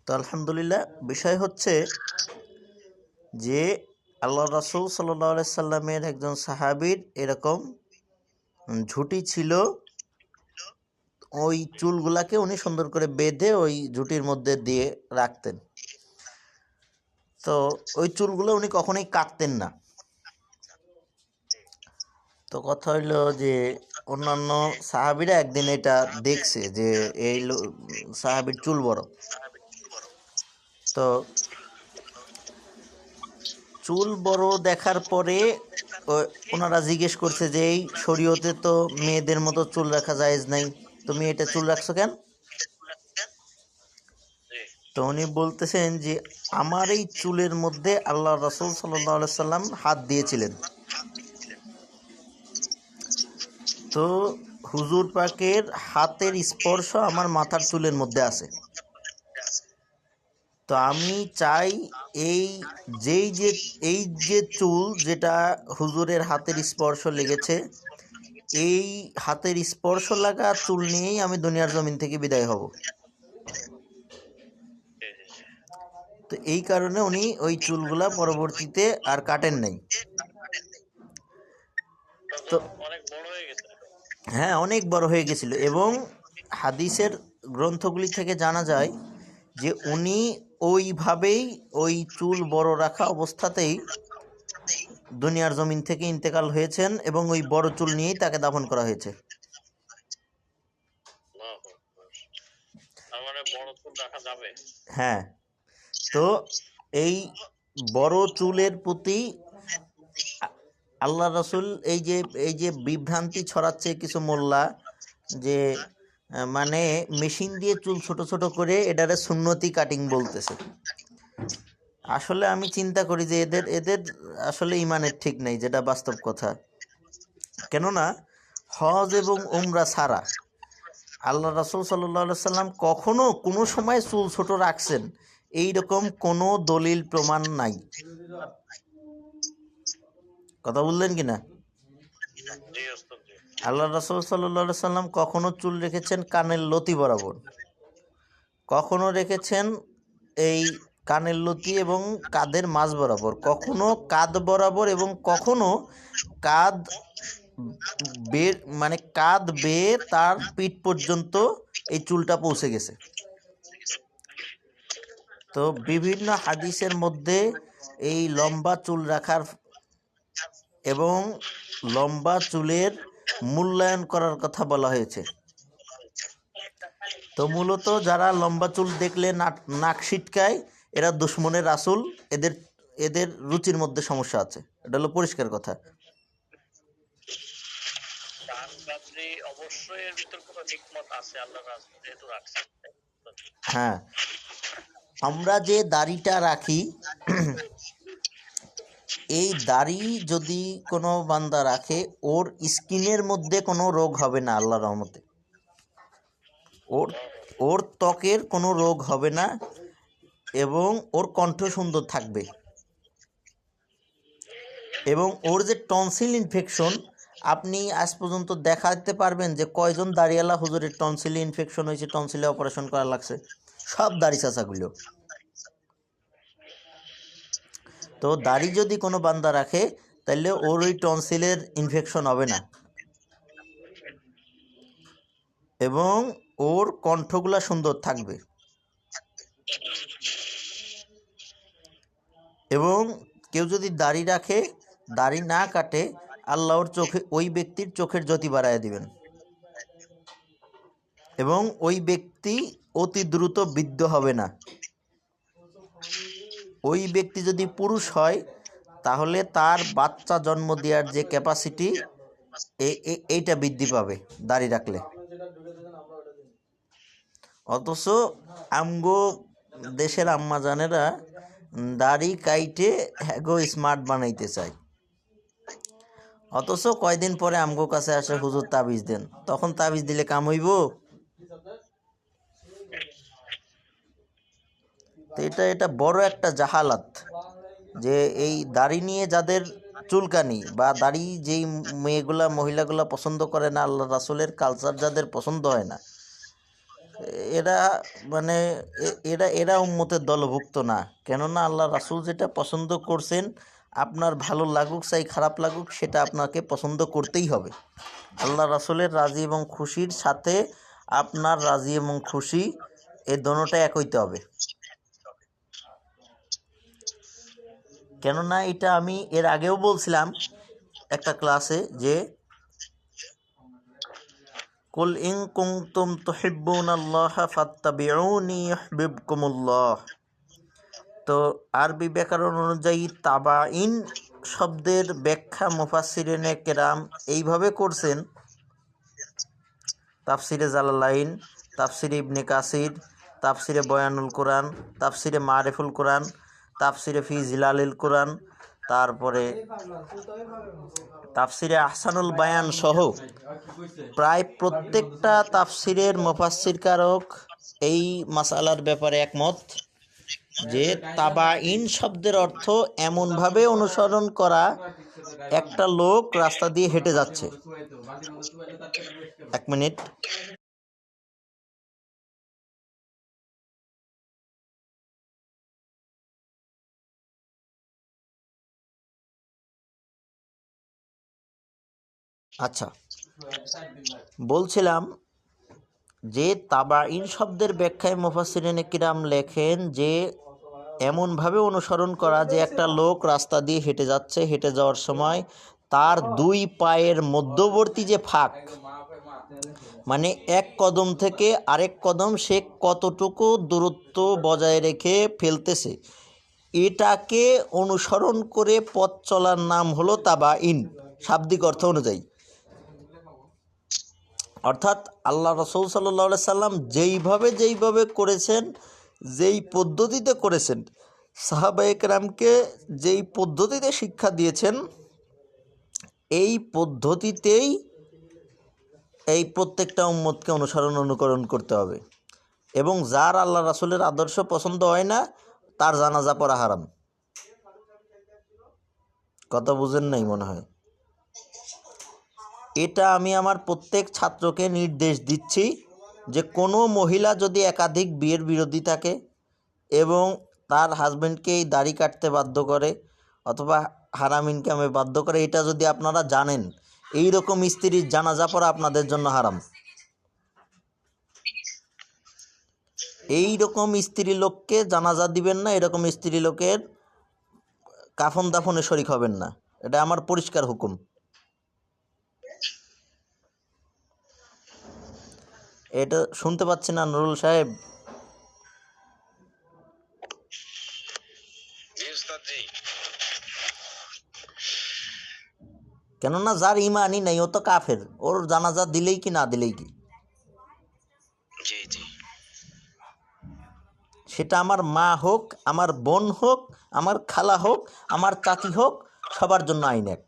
তো আলহামদুলিল্লাহ, বিষয় হচ্ছে যে আল্লাহ রাসূল সাল্লাল্লাহু আলাইহি সাল্লামের একজন সাহাবীর এরকম ঝুঁটি ছিল। ওই চুলগুলাকে উনি সুন্দর করে বেঁধে ওই ঝুঁটির মধ্যে দিয়ে রাখতেন। তো ওই চুলগুলো উনি কখনোই কাটতেন না। তো কথা হইলো যে অন্যান্য সাহাবীরা একদিন এটা দেখছে যে এই সাহাবীর চুল বড়। তো চুল বড় দেখার পরে ওনারা জিজ্ঞেস করছে যে এই শরীয়তে তো মেয়েদের মতো চুল রাখা জায়েজ নাই, তুমি এটা চুল রাখছো কেন? তো উনি বলতেছেন যে আমার এই চুলের মধ্যে আল্লাহ রাসূল সাল্লাল্লাহু আলাইহি সাল্লাম হাত দিয়েছিলেন। তো হুজুর পাকের হাতের স্পর্শ আমার মাথার চুলের মধ্যে আছে। তো আমি চাই এই এই যে চুল যেটা হুজুরের হাতের স্পর্শ লেগেছে, এই হাতের স্পর্শ লাগা চুল নিয়েই আমি দুনিয়ার জমিন থেকে বিদায় হব। তো এই কারণে উনি ওই চুলগুলা পরবর্তীতে আর কাটেন নাই। তো হ্যাঁ, অনেক বড় হয়ে গেছিল। এবং হাদিসের গ্রন্থগুলি থেকে জানা যায় যে উনি ওইভাবেই ওই চুল বড় রাখা অবস্থাতেই দুনিয়ার জমিন থেকে ইন্তেকাল হয়েছেন এবং ওই বড় চুল নিয়েই তাকে দাফন করা হয়েছে। হ্যাঁ, তো এই বড় চুলের প্রতি আল্লাহ রাসূল এই যে বিভ্রান্তি ছড়াচ্ছে কিছু মোল্লা, যে মানে মেশিন দিয়ে চুল ছোট ছোট করে এটারে সুন্নতি কাটিং বলতেছে। আসলে আমি চিন্তা করি যে এদের আসলে ইমানের ঠিক নেই, যেটা বাস্তব কথা। কেননা হজ এবং উমরা ছাড়া আল্লাহ রাসূল সাল্লাল্লাহু আলাইহি সাল্লাম কখনো কোনো সময় চুল ছোট রাখছেন এইরকম কোনো দলিল প্রমাণ নাই। কথা বললেন কিনা? আল্লাহ রাসূল সাল্লাল্লাহু আলাইহি সাল্লাম কখনো চুল রেখেছেন কানের লতি বরাবর, কখনো রেখেছেন এই কানের লতি এবং কাঁধের মাঝ বরাবর, কখনো কাঁধ বরাবর, এবং কখনো কাঁধ কাঁধ বেয়ে তার পিঠ পর্যন্ত এই চুলটা পৌঁছে গেছে। তো বিভিন্ন হাদিসের মধ্যে এই লম্বা চুল রাখার এবং লম্বা চুলের মূল্যায়ন করার কথা বলা হয়েছে। তো মূলত যারা লম্বা চুল দেখলে নাক ছিটকায়, এরা দুশমনের রাসূল, এদের এদের রুচির মধ্যে সমস্যা আছে, এটা হলো পরিষ্কার কথা। হ্যাঁ, আমরা যে দাড়িটা রাখি, এই দাড়ি যদি কোনো বান্দা রাখে, ওর স্কিনের মধ্যে কোনো রোগ হবে না আল্লাহর রহমতে। ওর ত্বকের কোনো রোগ হবে না এবং ওর কণ্ঠ সুন্দর থাকবে। এবং ওর যে টনসিল ইনফেকশন, আপনি আজ পর্যন্ত দেখাতে পারবেন যে কয়জন দাড়িওয়ালা হুজুরের টনসিলে ইনফেকশন হয়েছে, টনসিলে অপারেশন করা লাগছে? সব দাড়ি চাচাগুলো। তো দাড়ি যদি কোনো বান্দা রাখে তাহলে ওর ওই টনসিলের ইনফেকশন হবে না এবং ওর কণ্ঠগুলা সুন্দর থাকবে। এবং কেউ যদি দাড়ি রাখে, দাড়ি না কাটে, আল্লাহর চোখে ওই ব্যক্তির চোখের জ্যোতি বাড়ায় দিবেন এবং ওই ব্যক্তি অতি দ্রুত বৃদ্ধ হবে না। ওই ব্যক্তি যদি পুরুষ হয় তাহলে তার বাচ্চা জন্ম দেওয়ার যে ক্যাপাসিটি, এইটা বৃদ্ধি পাবে দাড়ি রাখলে। অথচ আমগো দেশের আম্মা জানেরা দাড়ি কাইটে হ্যাগো স্মার্ট বানাইতে চায়, অথচ কয়দিন পরে আমগো কাছে আসে হুজুর তাবিজ দেন, তখন তাবিজ দিলে কাম হইব? তো এটা বড় একটা জাহালাত যে এই দাড়ি নিয়ে যাদের চুলকানি বা দাড়ি যেই মহিলাগুলা পছন্দ করে না, আল্লাহ রাসূলের কালচার যাদের পছন্দ হয় না, এরা মানে এরা উম্মতের দলভুক্ত না, কেননা আল্লাহ রাসূল যেটা পছন্দ করছেন, আপনার ভালো লাগুক চাই খারাপ লাগুক, সেটা আপনাকে পছন্দ করতেই হবে। আল্লাহ রাসূলের রাজি এবং খুশির সাথে আপনার রাজি এবং খুশি এই দোনোটা এক হইতে হবে। কেননা এটা আমি এর আগেও বলছিলাম একটা ক্লাসে যে কুল ইন কুনতুম তুহিব্বুনাল্লাহা ফাত্তাবিউনি ইউহিব্বুকুমুল্লাহ। তো আরবি ব্যাকরণ অনুযায়ী তাবাইন শব্দের ব্যাখ্যা মুফাসসিরিনে কেরাম এইভাবে করছেন। তাফসিরে জালালাইন, তাফসিরে ইবনে কাসির, তাফসিরে বয়ানুল কোরআন, তাফসিরে মারিফুল কোরআন, তাফসিরে ফি জিলালিল কোরআন, তারপরে তাফসিরে আহসানুল বায়ান সহ প্রায় প্রত্যেকটা তাফসিরের মুফাসসিরকারক এই মাসালার ব্যাপারে একমত যে তাবাইন শব্দের অর্থ এমনভাবে অনুসরণ করা, একটা লোক রাস্তা দিয়ে হেঁটে যাচ্ছে। এক মিনিট। আচ্ছা, বলছিলাম যে তাবাইন শব্দের ব্যাখ্যায় মুফাসসিরিনে কিরাম লেখেন যে এমনভাবে অনুসরণ করা যে একটা লোক রাস্তা দিয়ে হেঁটে যাচ্ছে, হেঁটে যাওয়ার সময় তার দুই পায়ের মধ্যবর্তী যে ফাঁক, মানে এক কদম থেকে আরেক কদম সে কতটুকু দূরত্ব বজায় রেখে ফেলতেছে, এটাকে অনুসরণ করে পথ চলার নাম হলো তাবাইন শাব্দিক অর্থ অনুযায়ী। অর্থাৎ আল্লাহ রাসূল সাল্লাল্লাহু আলাইহি সাল্লাম যেইভাবে করেছেন, যেই পদ্ধতিতে করেছেন, সাহাবায়ে কেরামকে যেই পদ্ধতিতে শিক্ষা দিয়েছেন, এই পদ্ধতিতেই এই প্রত্যেকটা উম্মতকে অনুকরণ করতে হবে। এবং যার আল্লাহ রাসূলের আদর্শ পছন্দ হয় না, তার জানাজা পড়া হারাম। কথা বুঝেন নাই মনে হয়। এটা আমি আমার প্রত্যেক ছাত্রকে নির্দেশ দিচ্ছি যে কোনো মহিলা যদি একাধিক বিয়ের বিরোধী থাকে এবং তার হাজব্যান্ডকে এই দাড়ি কাটতে বাধ্য করে অথবা হারাম ইনকামে বাধ্য করে, এটা যদি আপনারা জানেন, এই রকম স্ত্রীর জানাজা পড়া আপনাদের জন্য হারাম। এই রকম স্ত্রী লোককে জানাজা দিবেন না, এরকম স্ত্রী লোকের কাফন দাফনে শরিক হবেন না, এটা আমার পরিষ্কার হুকুম। এটা শুনতে পাচ্ছি না নুরুল সাহেব? কেননা যার ইমানই নাই ও তো কাফের, ওর জানাজা দিলেই কি না দিলেই কি, সেটা আমার মা হোক, আমার বোন হোক, আমার খালা হোক, আমার চাচি হোক, সবার জন্য আইন এক।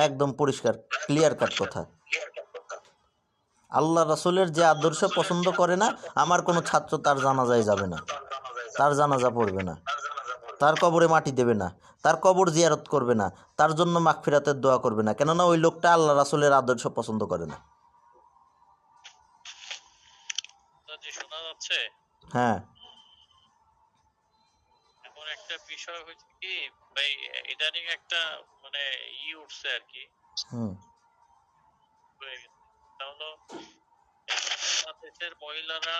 একদম পরিষ্কার ক্লিয়ার কাট কথা। আল্লাহ রাসূলের যে আদর্শ পছন্দ করে না, আমার কোনো ছাত্র তার জানাজায় যাবে না, তার জানাজা পড়বে না, তার কবরে মাটি দেবে না, তার কবর জিয়ারত করবে না, তার জন্য মাগফিরাতের দোয়া করবে না, কেননা ওই লোকটা আল্লাহ রাসূলের আদর্শ পছন্দ করে না। শোনা যাচ্ছে? হ্যাঁ, এখন একটা বিষয় হচ্ছে কি ভাই, ইদানিং একটা মানে উঠছে আর কি, বাংলাদেশের মহিলারা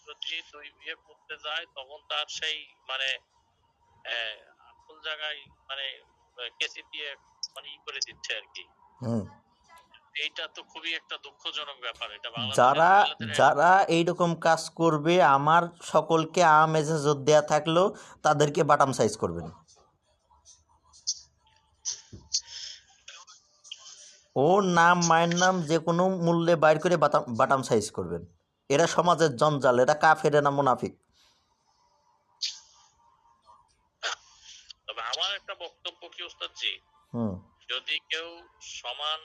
যদি দুই বিয়ে করতে যায় তখন তার সেই মানে আসল জায়গায় মানে কেসি দিয়ে মানে করে দিচ্ছে আর কি। এইটা তো খুবই একটা দুঃখজনক ব্যাপার। এটা যারা এইরকম কাজ করবে, আমার সকলকে মেসেজ দেয়া থাকলেও তাদেরকে বাটাম সাইজ করবেন। ওর নাম, মায়ের নাম যে কোনো মূল্যে বাইর করে বাটাম সাইজ করবেন। এরা সমাজের জঞ্জাল, এরা কাফের না মুনাফিক। তবে আমার একটা বক্তব্য কি ওস্তাদ জি, যদি কেউ সমান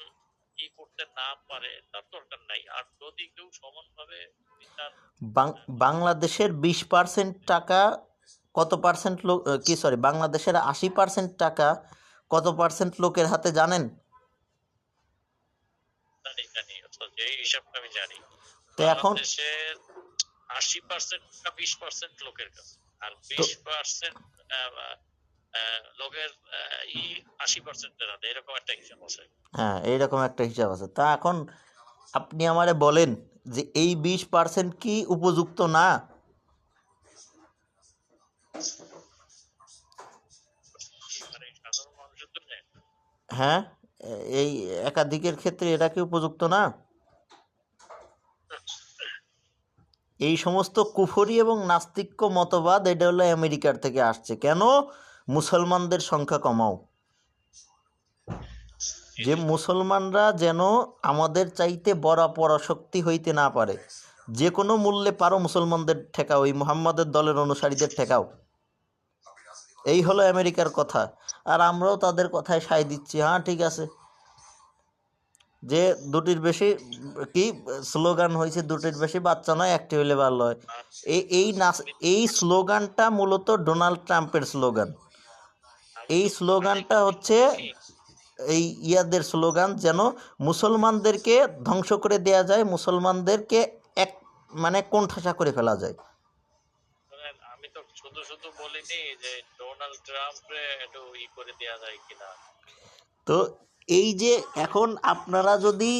কি করতে না পারে তার দরকার নাই, আর যদি কেউ সমানভাবে বাংলাদেশের 20% টাকা কত পার্সেন্ট লোক বাংলাদেশের 80% টাকা কত পার্সেন্ট লোকের হাতে জানেন? এই হিসাবটা আমি জানি। তো এখন বাংলাদেশের 80% বা 20% লোকের কাছে, আর তো 20% লোকের 80% এর হাতে, এরকম একটা হিসাব আছে। হ্যাঁ, এইরকম একটা হিসাব আছে। তা এখন আপনি আমারে বলেন যে এই 20% কি উপযুক্ত না? মানে সাধারণ মানুষের জন্য হ্যাঁ, এই একাধিকের ক্ষেত্রে এটা কি উপযুক্ত না? এই সমস্ত কুফরি এবং নাস্তিক্য মতবাদ এটা হলো আমেরিকার থেকে আসছে। কেন? মুসলমানদের সংখ্যা কমাও, যে মুসলমানরা যেন আমাদের চাইতে বড় পরাশক্তি হইতে না পারে। যে কোনো মূল্যে পারো মুসলমানদের ঠেকাও, এই মুহাম্মাদের দলের অনুসারীদের ঠেকাও। এই হলো আমেরিকার কথা। আর আমরাও তাদের কথায় সায় দিচ্ছি। হ্যাঁ, ঠিক আছে, যে দুটির বেশি কি স্লোগান হয়েছে, দুটির বেশি বাচ্চা নয়, একটি হইলে ভালো হয়। এই স্লোগানটা মূলত ডোনাল্ড ট্রাম্পের স্লোগান। এই স্লোগানটা হচ্ছে এই ইয়াদের স্লোগান, যেন মুসলমানদেরকে ধ্বংস করে দেয়া যায়, মুসলমানদেরকে এক মানে কোণঠাসা করে ফেলা যায়। আমি তো শুধু শুধু বলিনি যে ডোনাল্ড ট্রাম্প একটু করে দেওয়া যায় কিনা। তো এই যে এখন আপনারা যদি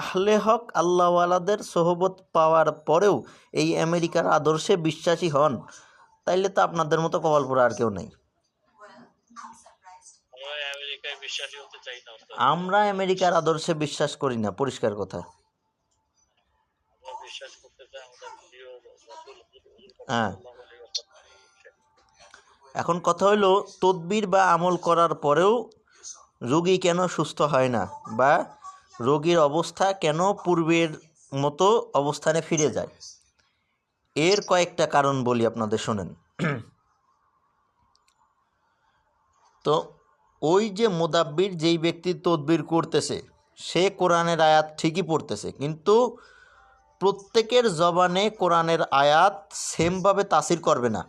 আহলে হক আল্লাহওয়ালাদের সোহবত পাওয়ার পরেও এই আমেরিকার আদর্শে বিশ্বাসী হন, তাইলে তো আপনাদের মতো কপাল পোড়া আর কেউ নেই। আমরা আমেরিকায় বিশ্বাসী হতে চাই না। আমরা আমেরিকার আদর্শে বিশ্বাস করি না, পরিষ্কার কথা। আমরা বিশ্বাস করতে চাই আমাদের প্রিয় রাসূল হ্যাঁ, সাল্লাল্লাহু আলাইহি ওয়াসাল্লাম। এখন কথা হলো তদবির বা আমল করার পরেও রোগী কেন সুস্থ হয় না, বা রোগীর অবস্থা কেন পূর্বের মতো অবস্থানে ফিরে যায়। এর কয়েকটা কারণ বলি আপনাদের, শোনেন। তো ওই যে মুদাব্বির, যেই ব্যক্তি তদবির করতেছে, সে কোরআনের আয়াত ঠিকই পড়তেছে, কিন্তু প্রত্যেকের জবানে কোরআনের আয়াত সেমভাবে তাসির করবে না।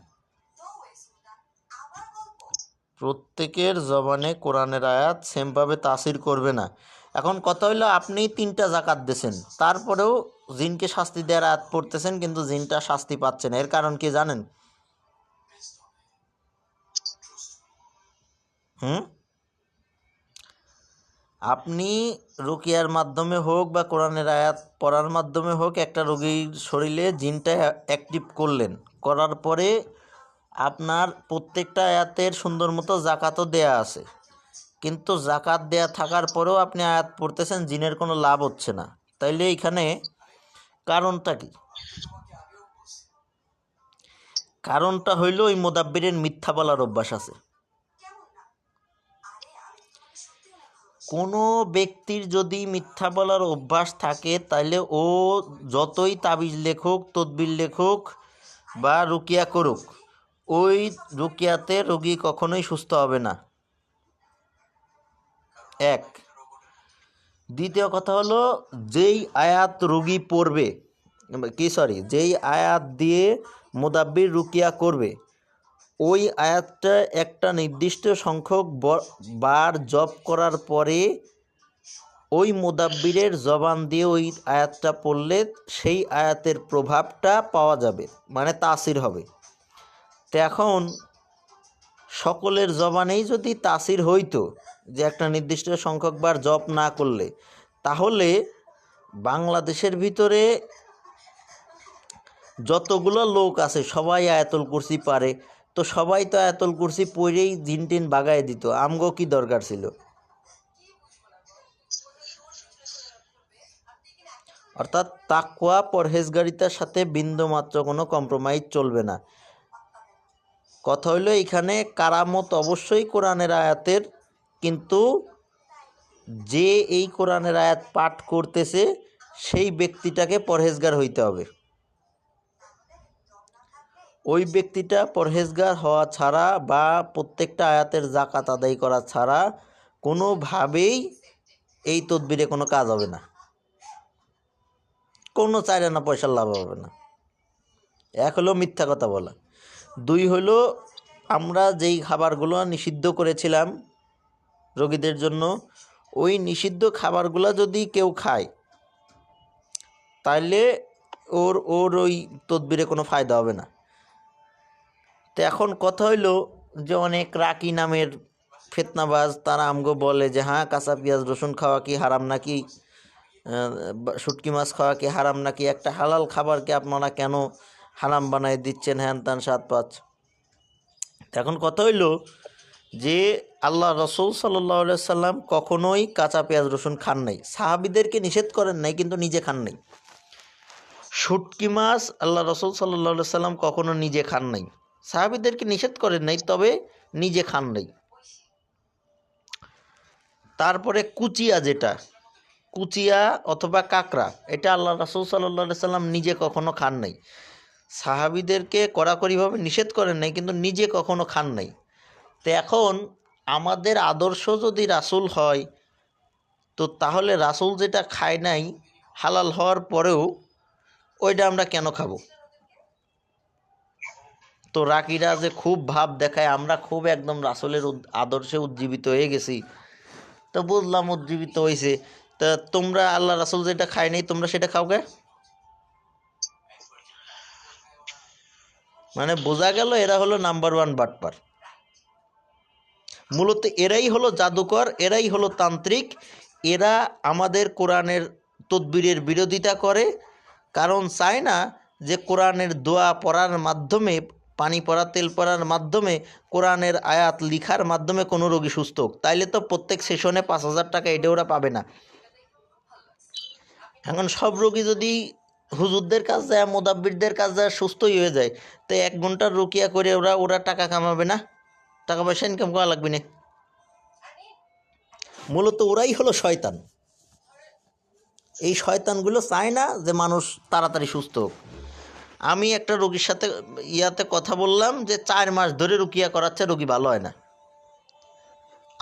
প্রত্যেকের জবানে কোরআনের আয়াত সেমভাবে তাসির করবে না। এখন কথা হইলো, আপনি 3টা জাকাত দিয়েছেন, তারপরেও জিনকে শাস্তি দেওয়ার আয়াত পড়তেছেন, কিন্তু জিনটা শাস্তি পাচ্ছে না। এর কারণ কি জানেন? আপনি রুকিয়ার মাধ্যমে হোক বা কোরআনের আয়াত পড়ার মাধ্যমে হোক, একটা রোগীর শরীরে জিনটা অ্যাক্টিভ করলেন, করার পরে আপনার প্রত্যেকটা আয়াতের সুন্দর মতো জাকাতও দেয়া আছে, কিন্তু জাকাত দেয়া থাকার পরেও আপনি আয়াত পড়তেছেন, জিনের কোনো লাভ হচ্ছে না। তাইলে এখানে কারণটা কি? কারণটা হইল ওই মুদাব্বিরের মিথ্যা বলার অভ্যাস আছে। কোনো ব্যক্তির যদি মিথ্যা বলার অভ্যাস থাকে, তাহলে ও যতই তাবিজ লেখুক, তদবির লেখুক বা রুকিয়া করুক, ওই রুকিয়াতে রোগী কখনোই সুস্থ হবে না। এক। দ্বিতীয় কথা হলো, যেই আয়াত রোগী পড়বে, যেই আয়াত দিয়ে মুদাব্বির রুকিয়া করবে, ওই আয়াতটা একটা নির্দিষ্ট সংখ্যক বার জপ করার পরে ওই মুদাব্বিরের জবান দিয়ে ওই আয়াতটা পড়লে সেই আয়াতের প্রভাবটা পাওয়া যাবে, মানে তাসির হবে। তো এখন সকলের জবানেই যদি তাসির হইতো, যে একটা নির্দিষ্ট সংখ্যক বার জপ না করলে, তাহলে বাংলাদেশের ভিতরে যতগুলো লোক আছে সবাই আয়াতুল কুরসি পারে, তো সবাই তো আয়াতুল কুরসি পড়েই জিন টিন বাগায় দিত। আমগো কি দরকার ছিল? অর্থাৎ তাকওয়া পরহেজগারিতার সাথে বিন্দুমাত্র কোনো কম্প্রোমাইজ চলবে না। কথা হইলো, এখানে কারামত অবশ্যই কোরআনের আয়াতের, কিন্তু যে এই কোরআনের আয়াত পাঠ করতেছে সেই ব্যক্তিটাকে পরহেজগার হইতে হবে। ওই ব্যক্তিটা পরহেজগার হওয়া ছাড়া বা প্রত্যেকটা আয়াতের জাকাত আদায় করা ছাড়া কোনোভাবেই এই তদবিরে কোনো কাজ হবে না, কোনো চাইলে পয়সার লাভ হবে না। এক হলো মিথ্যা কথা বলা, দুই হলো আমরা যেই খাবারগুলো নিষিদ্ধ করেছিলাম রোগীদের জন্য, ওই নিষিদ্ধ খাবারগুলো যদি কেউ খায়, তাইলে ওর ওর ওই তদবিরে কোনো ফায়দা হবে না। তো এখন কথা হইলো যে অনেক রাকি নামের ফিতনাবাজ তারা আমগো বলে যে হ্যাঁ কাঁচা পেঁয়াজ রসুন খাওয়া কি হারাম নাকি, শুটকি মাছ খাওয়া কি হারাম নাকি, একটা হালাল খাবারকে আপনারা কেন হারাম বানায় দিচ্ছেন, হ্যান ত্যান সাত পাঁচ। এখন কথা হইলো যে আল্লাহ রসুল সাল্লাহ সাল্লাম কখনোই কাঁচা পেঁয়াজ রসুন খান নাই, সাহাবিদেরকে নিষেধ করেন নাই কিন্তু নিজে খান নাই। শুটকি মাছ আল্লাহ রসুল সাল্লাহ সাল্লাম কখনো নিজে খান নাই, সাহাবিদেরকে নিষেধ করেন নাই তবে নিজে খান নাই। তারপরে কুচিয়া, যেটা কুচিয়া অথবা কাঁকড়া, এটা আল্লাহ রাসূল সাল্লাল্লাহু আলাইহি সাল্লাম নিজে কখনো খান নাই, সাহাবীদেরকে কড়াকড়িভাবে নিষেধ করেন নাই কিন্তু নিজে কখনো খান নাই। তো এখন আমাদের আদর্শ যদি রাসূল হয়, তো তাহলে রাসূল যেটা খায় নাই হালাল হওয়ার পরেও ওইটা আমরা কেন খাবো? তো রাকিরা যে খুব ভাব দেখায় আমরা খুব একদম রাসূলের আদর্শে উজ্জীবিত হয়ে গেছি, তো বুঝলাম উজ্জীবিত হয়েছে। তা তোমরা আল্লাহ রাসূল যেটা খায় নাই তোমরা সেটা খাও কে? মানে বোঝা গেল এরা হলো নাম্বার ওয়ান বাটপার। মূলত এরাই হলো জাদুকর, এরাই হলো তান্ত্রিক, এরা আমাদের কোরআনের তদবিরের বিরোধিতা করে, কারণ চায় না যে কোরআনের দোয়া পড়ার মাধ্যমে, পানি পড়া তেল পড়ার মাধ্যমে, কোরআনের আয়াত লিখার মাধ্যমে কোনো রোগী সুস্থ হোক। তাইলে তো প্রত্যেক সেশনে 5,000 টাকা এটা ওরা পাবে না। এখন সব রোগী যদি হুজুরদের কাছে যায়, মোদাব্বিরদের কাছে যায়, সুস্থই হয়ে যায়, তো 1 ঘন্টার রুকিয়া করে ওরা টাকা কামাবে না? টাকা পয়সা ইনকাম করা লাগবে না? মূলত ওরাই হলো শয়তান। এই শয়তানগুলো চায় না যে মানুষ তাড়াতাড়ি সুস্থ হোক। আমি একটা রোগীর সাথে কথা বললাম যে 4 মাস ধরে রুকিয়া করাচ্ছে, রোগী ভালো হয় না।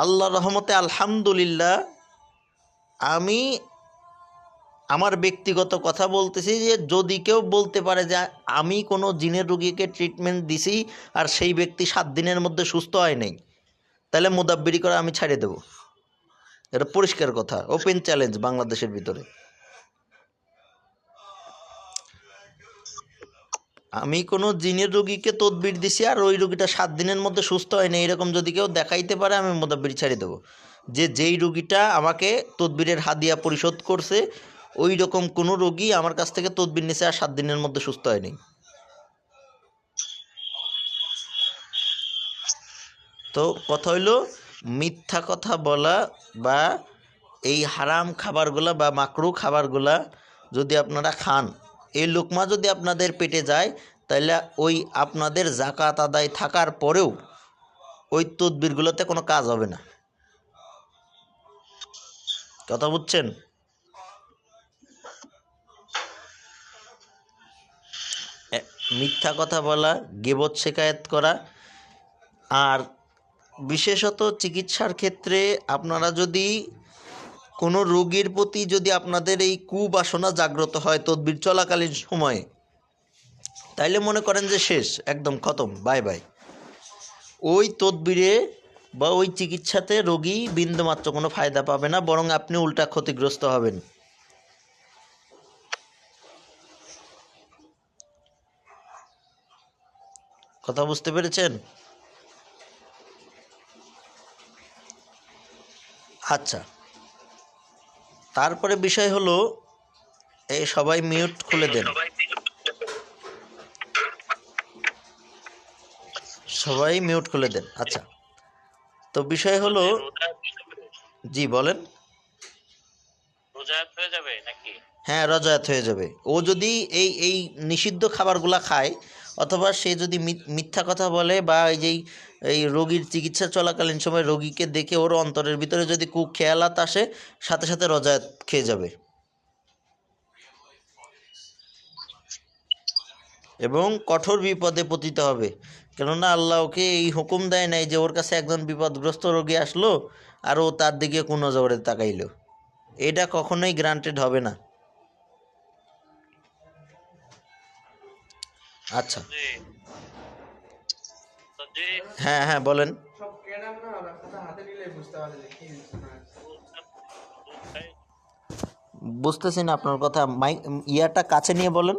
আল্লাহর রহমতে আলহামদুলিল্লাহ, আমি আমার ব্যক্তিগত কথা বলতেছি যে যদি কেউ বলতে পারে যে আমি কোনো জিনের রুগীকে ট্রিটমেন্ট দিছি আর সেই ব্যক্তি 7 দিনের মধ্যে সুস্থ হয় নাই, তাহলে মুদাব্বিরি করে আমি ছাড়িয়ে দেব। এটা পরিষ্কার কথা, ওপেন চ্যালেঞ্জ বাংলাদেশের ভিতরে। আমি কোনো জিনের রুগীকে তদবির দিছি আর ওই রুগীটা 7 দিনের মধ্যে সুস্থ হয় না, এরকম যদি কেউ দেখাইতে পারে আমি মুদাব্বিরি ছাড়িয়ে দেবো। যেই রুগীটা আমাকে তদবিরের হাদিয়া পরিশোধ করছে ওই রকম কোনো রোগী আমার কাছ থেকে তদবির নিছে আর 7 দিনের মধ্যে সুস্থ হয়নি। তো কথা হইলো মিথ্যা কথা বলা বা এই হারাম খাবারগুলা বা মাকরু খাবারগুলা যদি আপনারা খান, এই লোকমা যদি আপনাদের পেটে যায়, তাহলে ওই আপনাদের জাকাত আদায় থাকার পরেও ওই তদবিরগুলোতে কোনো কাজ হবে না। কথা বুঝছেন? মিথ্যা কথা বলা, গীবত শেখায়েত করা, আর বিশেষত চিকিৎসার ক্ষেত্রে আপনারা যদি কোনো রোগীর প্রতি যদি আপনাদের এই কুবাসনা জাগ্রত হয় তদবির চলাকালীন সময়ে, তাইলে মনে করেন যে শেষ, একদম খতম, বাই বাই। ওই তদবিরে বা ওই চিকিৎসাতে রোগী বিন্দুমাত্র কোনো ফায়দা পাবে না, বরং আপনি উল্টা ক্ষতিগ্রস্ত হবেন। কথা বুঝতে পেরেছেন? আচ্ছা, তারপরে বিষয় হলো, এই সবাই মিউট খুলে দেন, সবাই মিউট খুলে দেন। আচ্ছা, তো বিষয় হলো, জি বলেন। রোজাত হয়ে যাবে নাকি? হ্যাঁ, রজায়াত হয়ে যাবে। ও যদি এই নিষিদ্ধ খাবারগুলা খায়, অথবা সে যদি মিথ্যা কথা বলে, বা এই রোগীর চিকিৎসা চলাকালীন সময় রোগীকে দেখে ওর অন্তরের ভিতরে যদি খেয়ালাত আসে, সাথে সাথে রজায়াত খেয়ে যাবে। এবং কঠোর বিপদে পতিত হবে, কেননা আল্লাহ ওকে এই হুকুম দেয় নাই যে ওর কাছে একজন বিপদগ্রস্ত রোগী আসলো আর ও তার দিকে কোন নজরে তাকাইলো। এটা কখনোই গ্রান্টেড হবে না। আচ্ছা, হ্যাঁ হ্যাঁ বলেন। বুঝতেছি না আপনার কথা, মাইক ইয়াটা কাছে নিয়ে বলেন।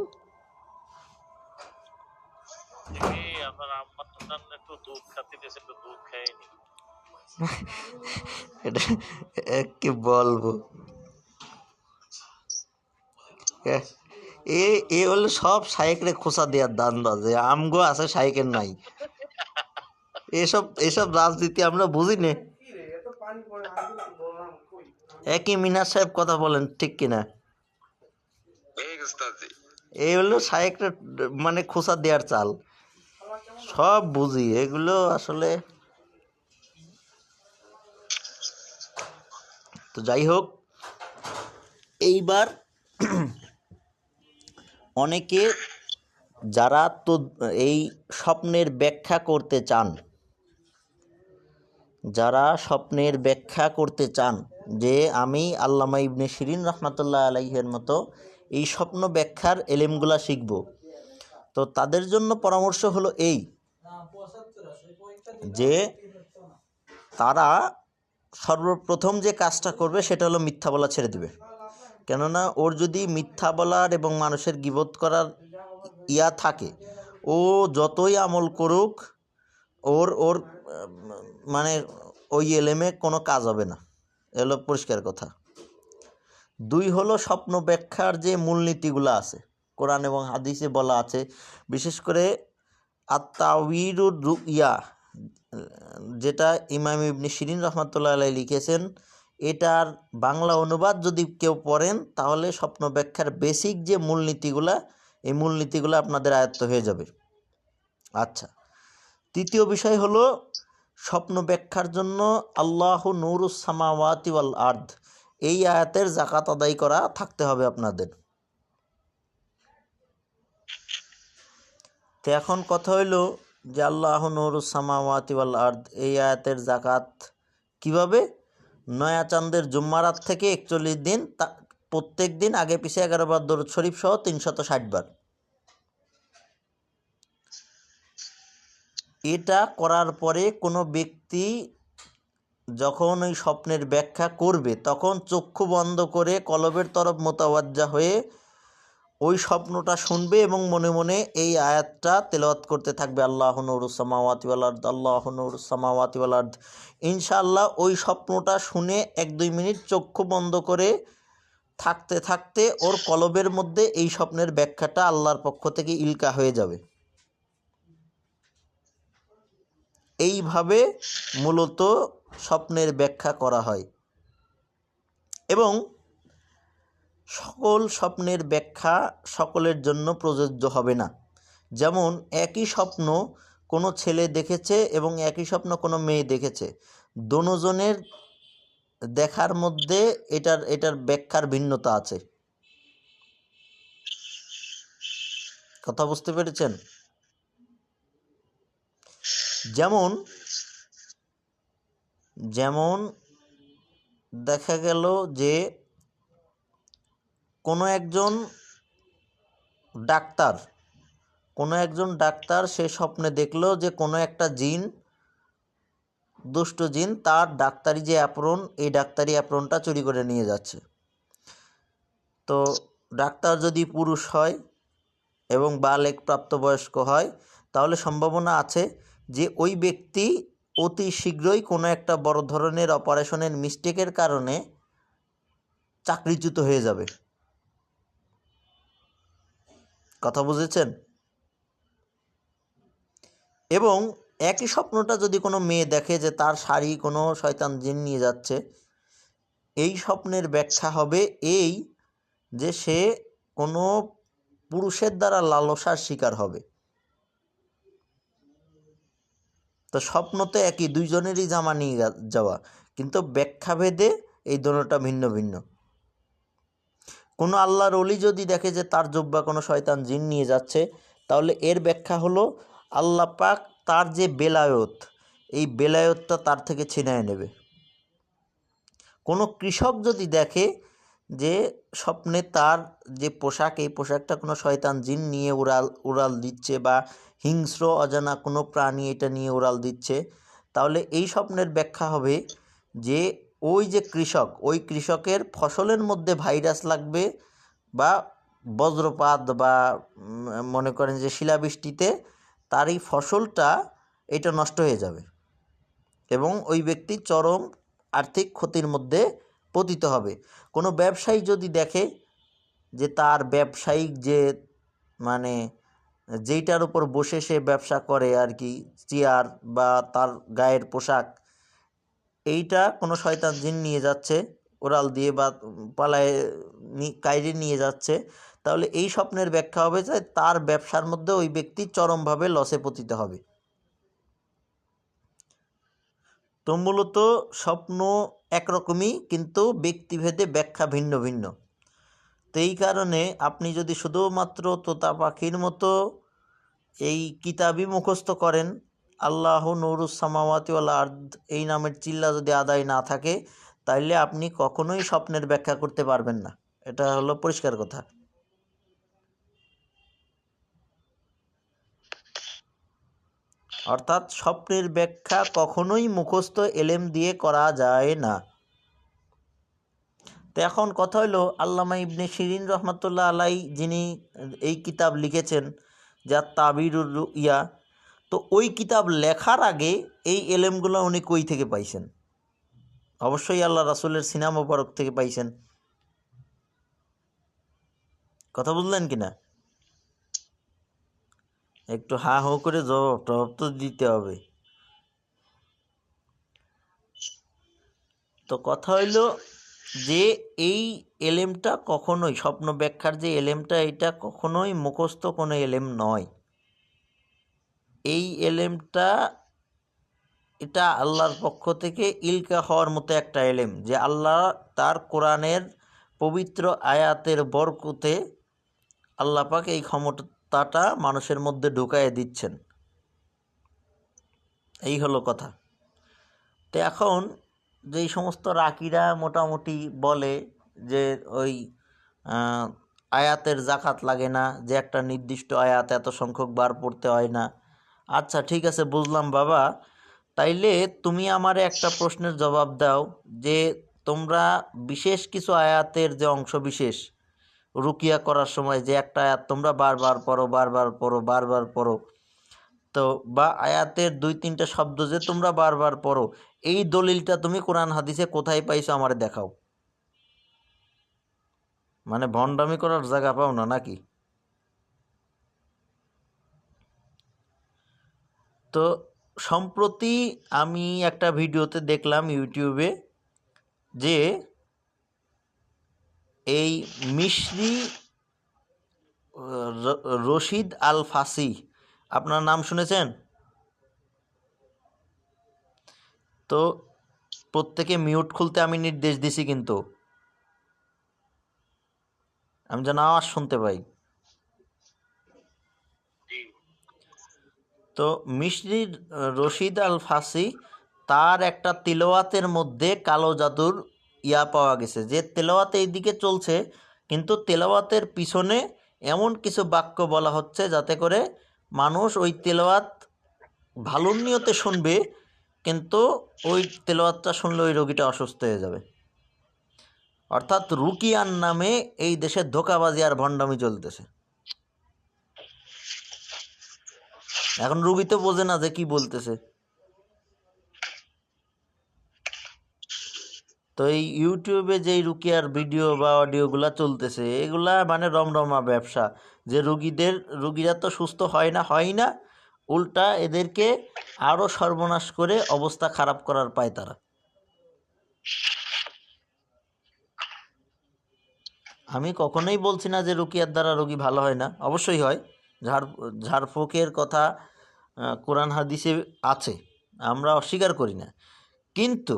আপনার আম্মা তো জান একটু দুধ খাতে দিয়েছে, একটু দুধ খাইনি। এটা কি বলবো, এ এ হলো সব শাইকরে খোসা দেওয়ার দান বাজে, আমগো আছে শাইকের নাই। এসব এসব রাজনীতি আমরা বুঝি না। একই মিনার সাহেব কথা বলেন, ঠিক কিনা? এই হলো শাইকরে মানে খোসা দেওয়ার চাল, সব বুঝি এগুলো আসলে। তো যাই হোক, এইবার অনেকে যারা তো এই স্বপ্নের ব্যাখ্যা করতে চান, যারা স্বপ্নের ব্যাখ্যা করতে চান যে আমি আল্লামা ইবনে শিরিন রহমাতুল্লাহ আলাইহের মতো এই স্বপ্ন ব্যাখ্যার এলেমগুলা শিখব, তো তাদের জন্য পরামর্শ হলো এই যে তারা সর্বপ্রথম যে কাজটা করবে সেটা হলো মিথ্যা বলা ছেড়ে দেবে। কেননা ওর যদি মিথ্যা বলার এবং মানুষের গীবত করার ইয়া থাকে, ও যতই আমল করুক ওর ওর মানে ওই এলেমে কোনো কাজ হবে না, এলো পরিষ্কার কথা। দুই হলো স্বপ্ন ব্যাখ্যার যে মূলনীতিগুলো আছে কোরআন এবং হাদিসে বলা আছে, বিশেষ করে আত-তাওয়িরুর রুইয়া যেটা ইমাম ইবনে শিরিন রহমাতুল্লাহ আলাইহি লিখেছেন, এটার বাংলা অনুবাদ যদি কেউ পড়েন তাহলে স্বপ্ন ব্যাখ্যার বেসিক যে মূলনীতিগুলা, এই মূলনীতিগুলো আপনাদের আয়ত্ত হয়ে যাবে। আচ্ছা, তৃতীয় বিষয় হলো স্বপ্ন ব্যাখ্যার জন্য আল্লাহু নূরুস সামাওয়াতি ওয়াল আরদ, এই আয়াতের যাকাত আদায় করা থাকতে হবে আপনাদের। তো এখন কথা হইল যে আল্লাহু নূরুস সামাওয়াতি ওয়াল আরদ, এই আয়াতের যাকাত কিভাবে? নয়া চাঁদের জুম্মারাত থেকে 41 দিন, প্রত্যেক দিন আগে পিছে 11 বার দরুদ শরীফ সহ 360 বার। এটা করার পরে কোনো ব্যক্তি যখন ওই স্বপ্নের ব্যাখ্যা করবে তখন চক্ষু বন্ধ করে কলবের তরফ মোতাওয়াজ্জা হয়ে ওই স্বপ্নটা শুনবে এবং মনে মনে এই আয়াতটা তেলাওয়াত করতে থাকবে, আল্লাহু নূরুস সামাওয়াতি ওয়াল আরদ, আল্লাহু নূরুস সামাওয়াতি ওয়াল আরদ। ইনশাআল্লাহ ওই স্বপ্নটা শুনে 1-2 মিনিট চক্ষু বন্ধ করে থাকতে থাকতে ওর কলবের মধ্যে এই স্বপ্নের ব্যাখ্যাটা আল্লাহর পক্ষ থেকে ইলকা হয়ে যাবে। এইভাবে মূলত স্বপ্নের ব্যাখ্যা করা হয় এবং সকল স্বপ্নের ব্যাখ্যা সকলের জন্য প্রযোজ্য হবে না। যেমন একই স্বপ্ন কোনো ছেলে দেখেছে এবং একই স্বপ্ন কোনো মেয়ে দেখেছে, দোনোজনের দেখার মধ্যে এটার ব্যাখ্যার ভিন্নতা আছে। কথা বুঝতে পেরেছেন? যেমন দেখা গেল যে কোনো একজন ডাক্তার সে স্বপ্নে দেখলো যে কোনো একটা দুষ্ট জিন তার ডাক্তারি যে অ্যাপ্রন, এই ডাক্তারি অ্যাপ্রনটা চুরি করে নিয়ে যাচ্ছে। তো ডাক্তার যদি পুরুষ হয় এবং বালেগ প্রাপ্তবয়স্ক হয় তাহলে সম্ভাবনা আছে যে ওই ব্যক্তি অতি শীঘ্রই কোনো একটা বড় ধরনের অপারেশনের মিস্টেকের কারণে চাকরিচ্যুত হয়ে যাবে। কথা বুঝেছেন? এবং একই স্বপ্নটা যদি কোনো মেয়ে দেখে যে তার শাড়ি কোনো শয়তান জিন নিয়ে যাচ্ছে, এই স্বপ্নের ব্যাখ্যা হবে এই যে সে কোনো পুরুষের দ্বারা লালসার শিকার হবে। তো স্বপ্ন তো একই, দুইজনেরই জামা নিয়ে যাওয়া, কিন্তু ব্যাখ্যাভেদে এই দুটোটা ভিন্ন ভিন্ন। কোনো আল্লাহর ওলি যদি দেখে যে তার জুব্বা কোনো শয়তান জিন নিয়ে যাচ্ছে, তাহলে এর ব্যাখ্যা হলো আল্লাহ পাক তার যে বেলায়ত, এই বেলায়তটা তার থেকে ছিনিয়ে নেবে। কোনো কৃষক যদি দেখে যে স্বপ্নে তার যে পোশাক, এই পোশাকটা কোনো শয়তান জিন নিয়ে উড়াল দিচ্ছে বা হিংস্র অজানা কোনো প্রাণী এটা নিয়ে উড়াল দিচ্ছে, তাহলে এই স্বপ্নের ব্যাখ্যা হবে যে ওই যে কৃষক, ওই কৃষকের ফসলের মধ্যে ভাইরাস লাগবে বা বজ্রপাত বা মনে করেন যে শিলাবৃষ্টিতে তার এই ফসলটা এটা নষ্ট হয়ে যাবে এবং ওই ব্যক্তি চরম আর্থিক ক্ষতির মধ্যে পতিত হবে। কোনো ব্যবসায়ী যদি দেখে যে তার ব্যবসায়িক যে মানে যেইটার উপর বসে সে ব্যবসা করে আর কি, চেয়ার বা তার গায়ের পোশাক, এইটা কোনো শয়তান জিন নিয়ে যাচ্ছে ওরাল দিয়ে বা পালায় কায়রে নিয়ে যাচ্ছে, তাহলে এই স্বপ্নের ব্যাখ্যা হবে যে তার ব্যবসার মধ্যে ওই ব্যক্তি চরমভাবে লসে পতিত হবে। তো মূলত স্বপ্ন একরকমই, কিন্তু ব্যক্তিভেদে ব্যাখ্যা ভিন্ন ভিন্ন। তো এই কারণে আপনি যদি শুধুমাত্র তোতা পাখির মতো এই কিতাবই মুখস্থ করেন, আল্লাহ নূরুস সামাওয়াতি ওয়াল আরদ এই নামের চিল্লা যদি আদায় না থাকে, তাইলে আপনি কখনোই স্বপ্নের ব্যাখ্যা করতে পারবেন না। এটা হলো পরিষ্কার কথা। অর্থাৎ স্বপ্নের ব্যাখ্যা কখনোই মুখস্থ এলেম দিয়ে করা যায় না। তো এখন কথা হলো, আল্লামা ইবনে শিরিন রহমতুল্লাহ আলাই যিনি এই কিতাব লিখেছেন যা তাবিরুর রুইয়া, তো ওই কিতাব লেখার আগে এই এলেমগুলো উনি কই থেকে পাইছেন? অবশ্যই আল্লাহ রাসূলের সিনা মোবারক থেকে পাইছেন। কথা বুঝলেন কিনা? একটু হা হো করে জবাব তো দিতে হবে। তো কথা হইল যে এই এলেমটা কখনোই, স্বপ্ন ব্যাখ্যার যে এলেমটা, এটা কখনোই মুখস্থ কোনো এলেম নয়। এই এলেমটা এটা আল্লাহর পক্ষ থেকে ইলকা হওয়ার মতো একটা এলেম, যে আল্লাহ তার কোরআনের পবিত্র আয়াতের বরকতে আল্লাহ পাক এই ক্ষমতাটা মানুষের মধ্যে ঢুকাইয়ে দিচ্ছেন। এই হলো কথা। তো এখন যেই সমস্ত রাকিরা মোটামুটি বলে যে ওই আয়াতের জাকাত লাগে না, যে একটা নির্দিষ্ট আয়াত এত সংখ্যক বার পড়তে হয় না। আচ্ছা ঠিক আছে, বুঝলাম বাবা, তাইলে তুমি আমারে একটা প্রশ্নের জবাব দাও যে তোমরা বিশেষ কিছু আয়াতের যে অংশ বিশেষ রুকিয়া করার সময় যে একটা আয়াত তোমরা বারবার পড়ো বারবার পড়ো বারবার পড়ো, তো বা আয়াতের 2-3টা শব্দ যে তোমরা বারবার পড়ো, এই দলিলটা তুমি কোরআন হাদিসে কোথায় পাইছো আমারে দেখাও। মানে ভণ্ডামি করার জায়গা পাও না নাকি? তো সম্প্রতি আমি একটা ভিডিওতে দেখলাম ইউটিউবে যে এই মিশরি রশিদ আল ফাসি, আপনার নাম শুনেছেন? তো প্রত্যেকে মিউট খুলতে আমি নির্দেশ দিছি, কিন্তু আমি যেন আওয়াজ শুনতে পাই। তো মিশরি রশিদ আল ফাসি, তার একটা তিলাওয়াতের মধ্যে কালো জাদুর পাওয়া গেছে, যে তেলাওয়াত এইদিকে চলছে কিন্তু তেলাওয়াতের পিছনে এমন কিছু বাক্য বলা হচ্ছে যাতে করে মানুষ ওই তেলাওয়াত ভালো নিয়তে শুনবে, কিন্তু ওই তেলাওয়াতটা শুনলে ওই রোগীটা অসুস্থ হয়ে যাবে। অর্থাৎ রুকিয়ার নামে এই দেশে ধোঁকাবাজি আর ভণ্ডামি চলতেছে। এখন রুগী তো বোঝে না যে কি বলতেছে। তো এই ইউটিউবে যেই রুকিয়ার ভিডিও বা অডিওগুলা চলতেছে, এগুলা মানে রমরমা ব্যবসা, যে রুগীরা তো সুস্থ হয় না, উল্টা এদেরকে আরও সর্বনাশ করে অবস্থা খারাপ করার পায় তারা। আমি কখনোই বলছি না যে রুকিয়ার দ্বারা রোগী ভালো হয় না, অবশ্যই হয়। ঝাড়ফুঁকের কথা কোরআন হাদিসে আছে, আমরা অস্বীকার করি না, কিন্তু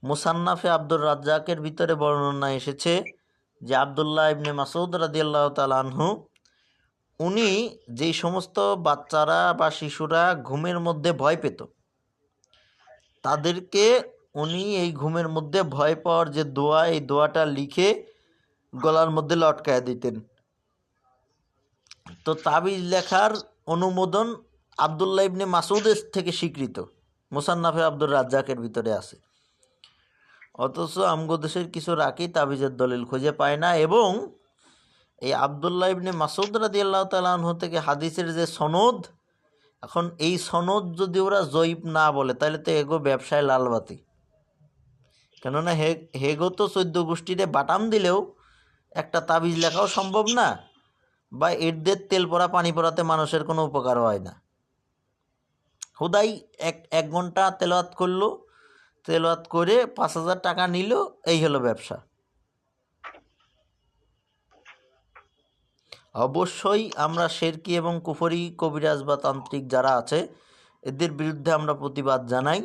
মুসান্নাফে আব্দুর রাজ্জাকের ভিতরে বর্ণনা এসেছে যে আবদুল্লাহ ইবনে মাসউদ রাদিয়াল্লাহু তাআলা আনহু, উনি যেই সমস্ত বাচ্চারা বা শিশুরা ঘুমের মধ্যে ভয় পেত, তাদেরকে উনি এই ঘুমের মধ্যে ভয় পাওয়ার যে দোয়া, এই দোয়াটা লিখে গলার মধ্যে লটকায় দিতেন। তো তাবিজ লেখার অনুমোদন আবদুল্লাহ ইবনে মাসউদের থেকে স্বীকৃত, মুসান্নাফে আব্দুর রাজ্জাকের ভিতরে আছে। অথচ আমগো দেশের কিছু রাকি তাবিজের দলিল খুঁজে পায় না। এবং এই আব্দুল্লাহ ইবনে মাসউদ রাদিয়াল্লাহু তাআলা আনহু থেকে হাদিসের যে সনদ, এখন এই সনদ যদি ওরা জয়ীফ না বলে তাহলে তো এগো ব্যবসায় লালবাতি। কেননা হেগো তো 14 গোষ্ঠীরে বাটাম দিলেও একটা তাবিজ লেখাও সম্ভব না, বা এরদের তেল পড়া পানি পড়াতে মানুষের কোনো উপকার হয় না। হুদাই এক ঘন্টা তেলাওয়াত করলো, তেলাওয়াত করে 5,000 টাকা নিল, এই হলো ব্যবসা। অবশ্যই আমরা শেরকি এবং কুফরি কবিরাজ বা তান্ত্রিক যারা আছে এদের বিরুদ্ধে আমরা প্রতিবাদ জানাই,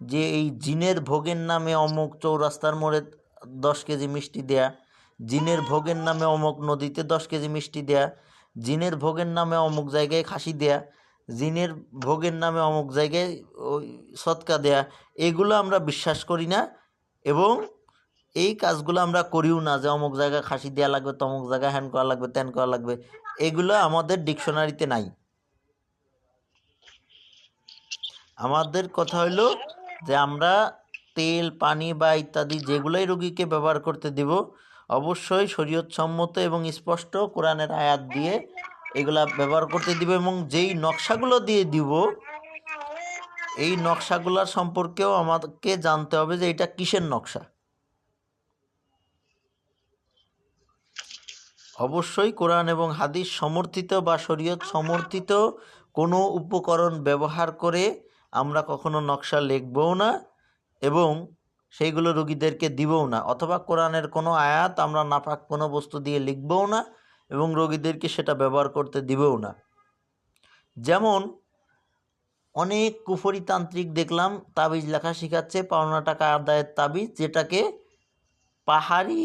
যে এই জিনের ভোগের নামে অমুক চৌরাস্তার মোড়ে 10 কেজি মিষ্টি দেয়া, জিনের ভোগের নামে অমুক নদীতে 10 কেজি মিষ্টি দেয়া, জিনের ভোগের নামে অমুক জায়গায় খাসি দেয়া, জিনের ভোগের নামে অমুক জায়গায় ওই সৎকা দেয়া, এগুলো আমরা বিশ্বাস করি না। এবং এই কাজগুলো আমরা করিও না, যে অমুক জায়গায় খাসি দেওয়া লাগবে, তমুক জায়গায় হ্যান করা লাগবে, ত্যান করা লাগবে, এগুলো আমাদের ডিকশনারিতে নাই। আমাদের কথা হইল যে আমরা তেল পানি বা ইত্যাদি যেগুলোই রোগীকে ব্যবহার করতে দিব অবশ্যই শরীয়তসম্মত এবং স্পষ্ট কোরআনের আয়াত দিয়ে এগুলা ব্যবহার করতে দিব। এবং যেই নকশাগুলো দিয়ে দিব এই নকশাগুলোর সম্পর্কেও আমাকে জানতে হবে যে এটা কিসের নকশা। অবশ্যই কোরআন এবং হাদিস সমর্থিত বা শরীয়ত সমর্থিত কোনো উপকরণ ব্যবহার করে আমরা কখনো নকশা লিখবও না এবং সেইগুলো রোগীদেরকে দিবও না, অথবা কোরআনের কোনো আয়াত আমরা নাপাক কোনো বস্তু দিয়ে লিখবও না এবং রোগীদেরকে সেটা ব্যবহার করতে দিবও না। যেমন অনেক কুফরি তান্ত্রিক দেখলাম তাবিজ লেখা শেখাচ্ছে, পাওনা টাকা আদায়ের তাবিজ, যেটাকে পাহাড়ি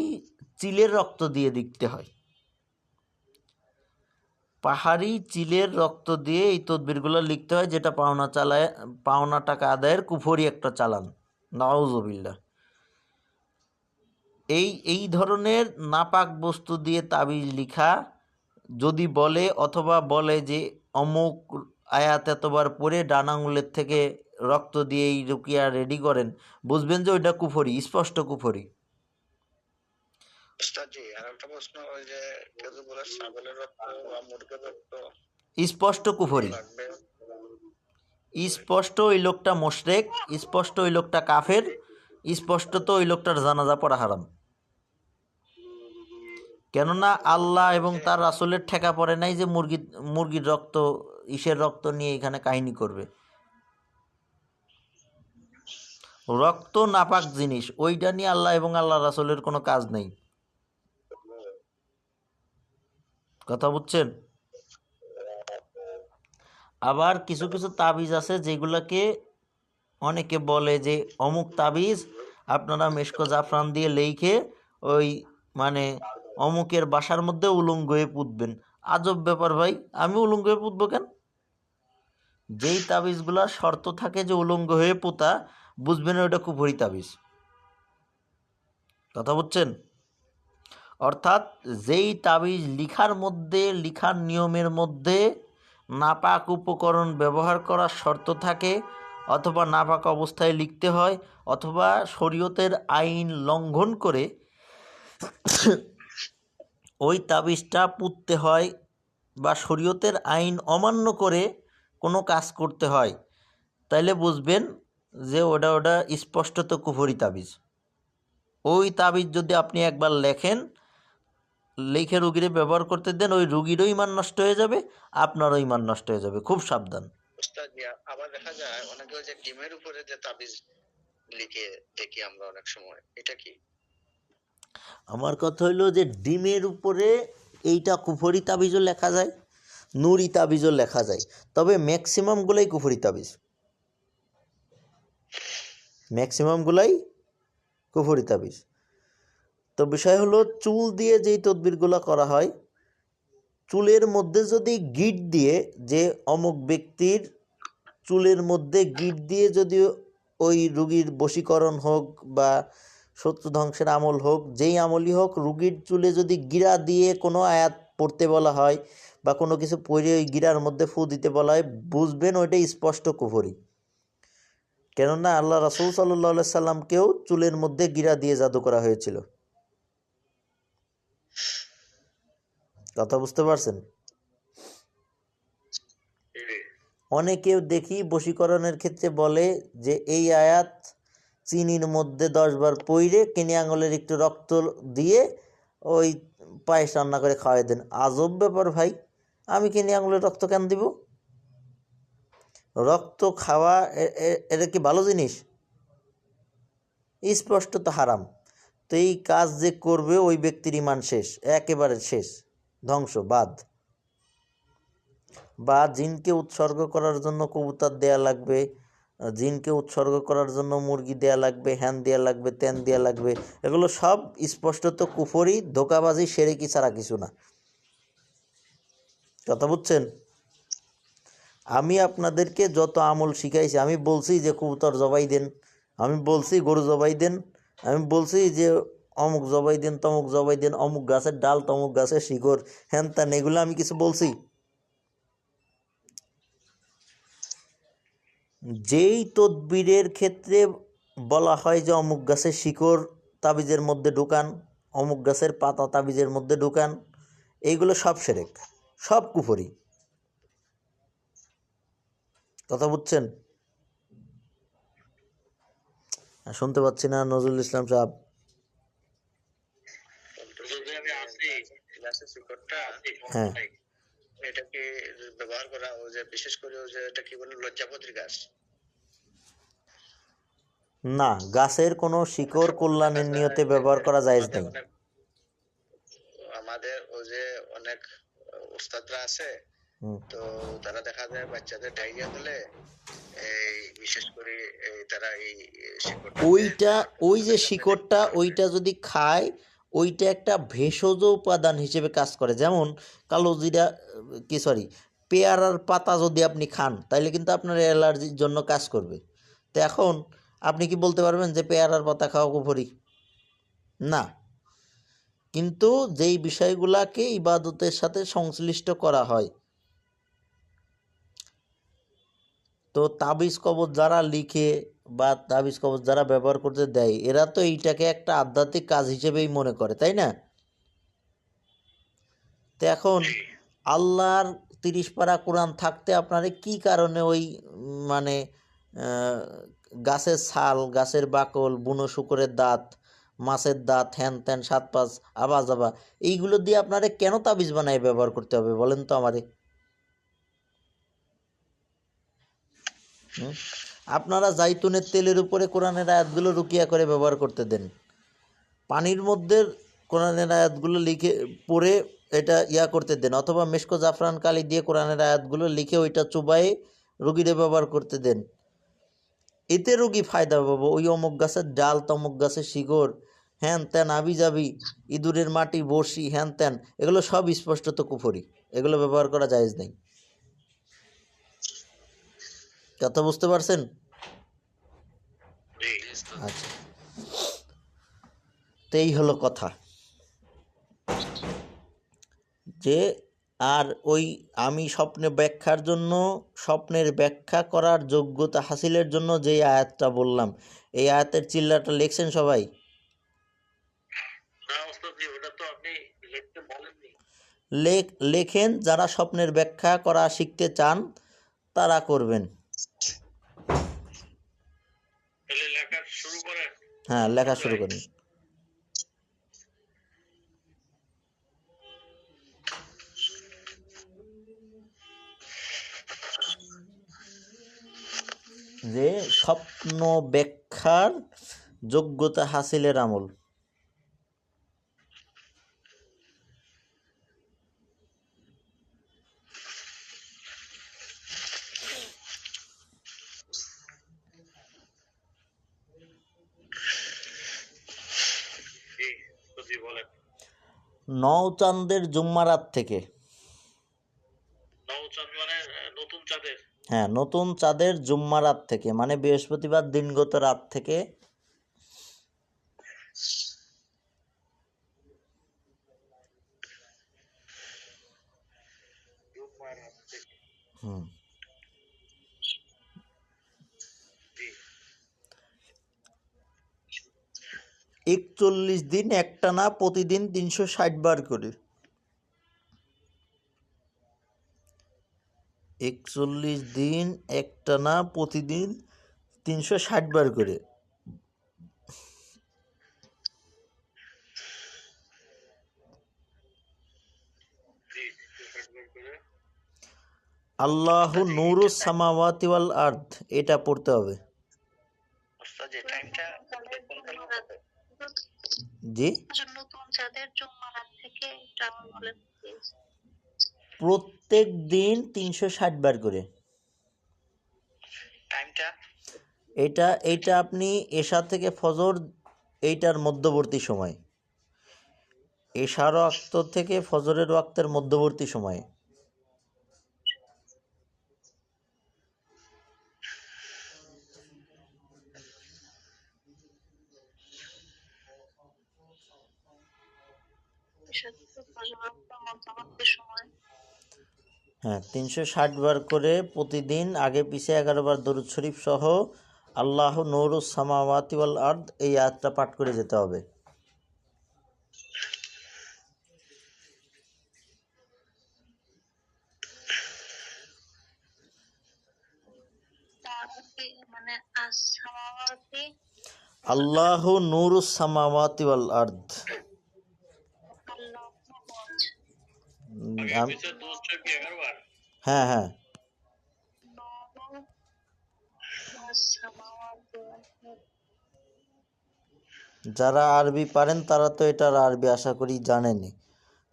চিলের রক্ত দিয়ে লিখতে হয়। পাহাড়ি চিলের রক্ত দিয়ে এই তদবিরগুলো লিখতে হয়, যেটা পাওনা টাকা আদায়ের কুফরি একটা চালান। নাউজুবিল্লাহ। এই ধরনের নাপাক বস্তু দিয়ে তাবিজ লিখা যদি বলে, অথবা বলে যে অমুক আয়াত এতবার পরে ডান আঙুলের থেকে রক্ত দিয়ে এই রুকিয়া রেডি করেন, বুঝবেন যে ওইটা কুফরি, স্পষ্ট কুফরি। স্পষ্ট কুফরি, স্পষ্ট ওই লোকটা মুশরিক, স্পষ্ট ওই লোকটা কাফের, স্পষ্ট তো ওই লোকটার জানাজা পড়া হারাম। কেননা আল্লাহ এবং তার রাসূলের ঠেকা পড়ে নাই যে মুরগির রক্ত ইসের রক্ত নিয়ে এখানে কাহিনী করবে। রক্ত নাপাক জিনিস, ওইটা নিয়ে আল্লাহ এবং আল্লাহ রাসূলের কোনো কাজ নেই। কথা বুঝছেন? আবার কিছু কিছু তাবিজ আছে যেগুলোকে অনেকে বলে যে অমুক তাবিজ আপনারা মেশকো জাফরান দিয়ে লেখে ওই মানে অমুকের বাসার মধ্যে উলঙ্গ হয়ে পুঁতবেন। আজব ব্যাপার ভাই, আমি উলঙ্গ হয়ে পুঁতবো কেন? যেই তাবিজগুলা শর্ত থাকে যে উলঙ্গ হয়ে পোতা, বুঝবেন ওইটা কুফরি তাবিজ। কথা বুঝছেন? অর্থাৎ যেই তাবিজ লিখার নিয়মের মধ্যে নাপাক উপকরণ ব্যবহার করার শর্ত থাকে, অথবা নাপাক অবস্থায় লিখতে হয়, অথবা শরীয়তের আইন লঙ্ঘন করে ওই তাবিজটা পুঁততে হয়, বা শরীয়তের আইন অমান্য করে কোনো কাজ করতে হয়, তাইলে বুঝবেন যে ওটা স্পষ্টত কুফরি তাবিজ। ওই তাবিজ যদি আপনি একবার লেখেন, লিখে রুগীরে ব্যবহার করতে দেন, ওই রুগীরও ইমান নষ্ট হয়ে যাবে, আপনারও ইমান নষ্ট হয়ে যাবে। খুব সাবধান। আবার দেখা যায় অনেকে ওই যে ডিমের উপরে যে তাবিজ লিখে দেখি আমরা অনেক সময়, এটা কি? আমার কথা হইলো যে ডিমের উপরে এইটা কুফরি তাবিজও লেখা যায়, নুরি তাবিজও লেখা যায়, তবে ম্যাক্সিমামগুলাই কুফরি তাবিজ, ম্যাক্সিমামগুলাই কুফরি তাবিজ। তো বিষয় হলো চুল দিয়ে যেই তদবিরগুলো করা হয়, চুলের মধ্যে যদি গিট দিয়ে, যে অমুক ব্যক্তির চুলের মধ্যে গিট দিয়ে যদি ওই রুগীর বশীকরণ হোক বা শত্রু ধ্বংসের আমল হোক, যেই আমলই হোক, রুগীর চুলে যদি গিরা দিয়ে কোনো আয়াত পড়তে বলা হয় বা কোনো কিছু পড়ে ওই গিরার মধ্যে ফু দিতে বলা হয়, বুঝবেন ওইটা স্পষ্ট কুফরি। কেননা আল্লাহ রাসূল সাল্লাল্লাহু আলাইহি সাল্লামকেও চুলের মধ্যে গিরা দিয়ে জাদু করা হয়েছিল। কথা বুঝতে পারছেন? অনেকেও দেখি বশীকরণের ক্ষেত্রে বলে যে এই আয়াত চিনির মধ্যে 10 বার পইরে কিনে আঙুলের একটু রক্ত দিয়ে ওই পায়েস রান্না করে খাওয়াই দেন। আজব ব্যাপার ভাই, আমি কিনে আঙুলের রক্ত কেন দিব? রক্ত খাওয়া এটা কি ভালো জিনিস? স্পষ্টত হারাম। তো এই কাজ যে করবে ওই ব্যক্তির ঈমান শেষ, একেবারে শেষ, ধ্বংস, বাদ। বা জিনকে উৎসর্গ করার জন্য কবুতর দেয়া লাগবে, জিনকে উৎসর্গ করার জন্য মুরগি দেয়া লাগবে, হ্যান দেয়া লাগবে, ত্যান দেয়া লাগবে, এগুলো সব স্পষ্টত কুফরি, ধোঁকাবাজি, শিরকি ছাড়া কিছু না। কথা বুঝছেন? আমি আপনাদেরকে যত আমল শিখাইছি, আমি বলছি যে কবুতর জবাই দেন, আমি বলছি গরু জবাই দেন, আমি বলছি যে অমুক জবাই দেন, তমুক জবাই দেন, অমুক গাছের ডাল, তমুক গাছের শিকড়, হ্যান ত্যান, এগুলো আমি কিছু বলছি? যেই তদবিরের ক্ষেত্রে বলা হয় যে অমুক গাছের শিকড় তাবিজের মধ্যে ঢুকান, অমুক গাছের পাতা তাবিজের মধ্যে ঢুকান, এইগুলো সব শিরক, সব কুফরি। কথা বুঝছেন? শুনতে পাচ্ছি না নজরুল ইসলাম সাহেব। হ্যাঁ, এটাকে ব্যবহার করা, ও যে বিশেষ করে ও যে এটা কি বলে লজ্জাপত্রী গাছ, না, গাছের কোনো শিকড় কল্যাণের নিয়তে ব্যবহার করা জায়েজ নেই। আমাদের ও যে অনেক উস্তাদরা আছে, তো তারা দেখা যায় বাচ্চাদের ডায়রিয়া হলে এই বিশেষ করে তারা এই শিকড়টা ওইটা, ওই যে শিকড়টা, ওইটা যদি খায়, ওইটা একটা ভেষজ উপাদান হিসেবে কাজ করে। যেমন কালো জিরা, কি সরি, পেয়ারার পাতা যদি আপনি খান তাহলে কিন্তু আপনার অ্যালার্জির জন্য কাজ করবে। তো এখন আপনি কি বলতে পারবেন যে পেয়ারার পাতা খাওয়া কুফরি? না। কিন্তু যেই বিষয়গুলাকে ইবাদতের সাথে সংশ্লিষ্ট করা হয়, তো তাবিজ কবজ যারা লিখে বা তাবিজ কবজ যারা ব্যবহার করতে দেয়, এরা তো এইটাকে একটা আধ্যাত্মিক কাজ হিসেবেই মনে করে, তাই না? তো এখন আল্লাহর 30 পারা কোরআন থাকতে আপনারে কি কারণে ওই মানে গাছের ছাল, গাছের বাকল, বুনো শুকরের দাঁত, মাছের দাঁত, হ্যান ত্যান, 7-5 আবা যাবা, এইগুলো দিয়ে আপনারে কেন তাবিজ বানায় ব্যবহার করতে হবে বলেন তো আমারে? আপনারা জাইতুনের তেলের উপরে কোরআনের আয়াতগুলো রুকিয়া করে ব্যবহার করতে দেন। পানির মধ্যে কোরআনের আয়াতগুলো লিখে পড়ে এটা করতে দেন, অথবা মেশকো জাফরান কালি দিয়ে কোরআনের আয়াতগুলো লিখে ওইটা চুবাই রুগীরে ব্যবহার করতে দেন। এতে রুগী ফায়দা পাবো। ওই অমুক গাছের ডাল, তমুক গাছের শিকড়, হ্যান ত্যান, আবি যাবি, ইঁদুরের মাটি, বড়শি, হ্যান ত্যান, এগুলো সব স্পষ্টত কুফরি, এগুলো ব্যবহার করা জায়েজ নেই। কথা বুঝতে পারছেন? আচ্ছা, তো এই হলো কথা। যে আর ওই আমি স্বপ্নে ব্যাখ্যার জন্য, স্বপ্নের ব্যাখ্যা করার যোগ্যতা হাসিলের জন্য যে আয়াতটা বললাম, এই আয়াতের চিল্লাটা লিখছেন সবাই? লেখেন, যারা স্বপ্নের ব্যাখ্যা করা শিখতে চান তারা করবেন। হ্যাঁ, লেখা শুরু করেন। যে স্বপ্ন ব্যাখ্যার যোগ্যতা হাসিলের আমল। নওচাঁদের জুম্মারাত থেকে, হ্যাঁ, নতুন চাঁদের জুম্মারাত থেকে মানে বৃহস্পতিবার দিনগত রাত থেকে 41 দিন একটানা প্রতিদিন 360 বার করে। 41 দিন একটানা প্রতিদিন 360 বার করে। জি 360 বার করে। আল্লাহু নূরুস সামাওয়াতি ওয়াল আরদ, এটা পড়তে হবে। ওস্তাদ যে টাইমটা কোন কালে হবে? জি, নতুন যাদের জন্মানোর থেকে এটা বলেন please। প্রত্যেক দিন 360 বার করে। টাইমটা এইটা আপনি এশা থেকে ফজর এইটার মধ্যবর্তী সময়, এশার ওয়াক্ত থেকে ফজরের ওয়াক্তের মধ্যবর্তী সময়ে। মধ্যবর্তী সময়। হ্যাঁ, 360 বার করে প্রতিদিন আগে পিছে 11 বার দরুদ শরীফ সহ আল্লাহু নূরুস সামাওয়াতি ওয়াল আরদ এই আয়াতটা পাঠ করে যেতে হবে। মানে as-সামাওয়াতি আল্লাহু নূরুস সামাওয়াতি ওয়াল আরদ। আল্লাহ আগে পিছে দোষ কি 11 বার? হ্যাঁ হ্যাঁ, as-সামাওয়াতি যারা আরবি পারেন তারা তো এটার আরবি আশা করি জানেনই।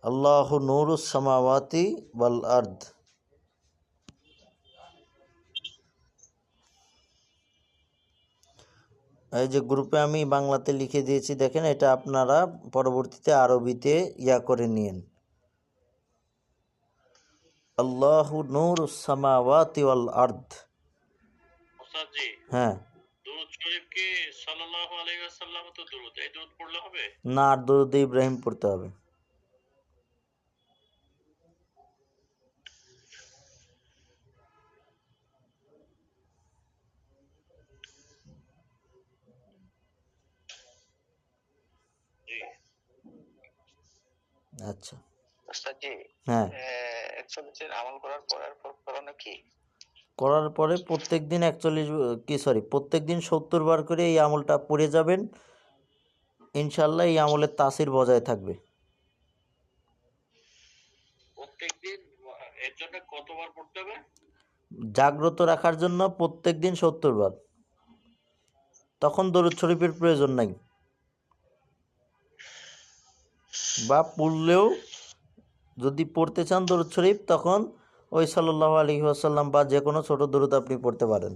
আল্লাহু নূরুস সামাওয়াতি ওয়াল আরদ। এই যে গ্রুপে আমি বাংলাতে লিখে দিয়েছি, দেখেন, এটা আপনারা পরবর্তীতে আরবিতে করে নিন। আল্লাহু নূরুস সামাওয়াতি ওয়াল আরদ। ওস্তাদ জি হ্যাঁ, দুরূদ শরীফ কি সাল্লাল্লাহু আলাইহি ওয়াসাল্লাম তো দুরূদ, এই দুরূদ পড়লে হবে? না, আর দরুদ ইব্রাহিম পড়তে হবে। জি আচ্ছা, ওস্তাদ জি হ্যাঁ, 41 এর আমল করার পর করণীয় কি? করার পরে প্রত্যেকদিন 70 বার করে এই আমলটা পড়ে যাবেন। ইনশাল্লাহ এই আমলের তাসির বজায় থাকবে। প্রত্যেকদিন এর জন্য কতবার পড়তে হবে? জাগ্রত রাখার জন্য প্রত্যেকদিন 70 বার, তখন দরুদ শরীফের প্রয়োজন নাই, বা পড়লেও যদি পড়তে চান দরুদ শরীফ তখন ওই সাল্লাল্লাহু আলাইহি ওয়াসাল্লাম বা যে কোনো ছোট দরুদ আপনি পড়তে পারেন।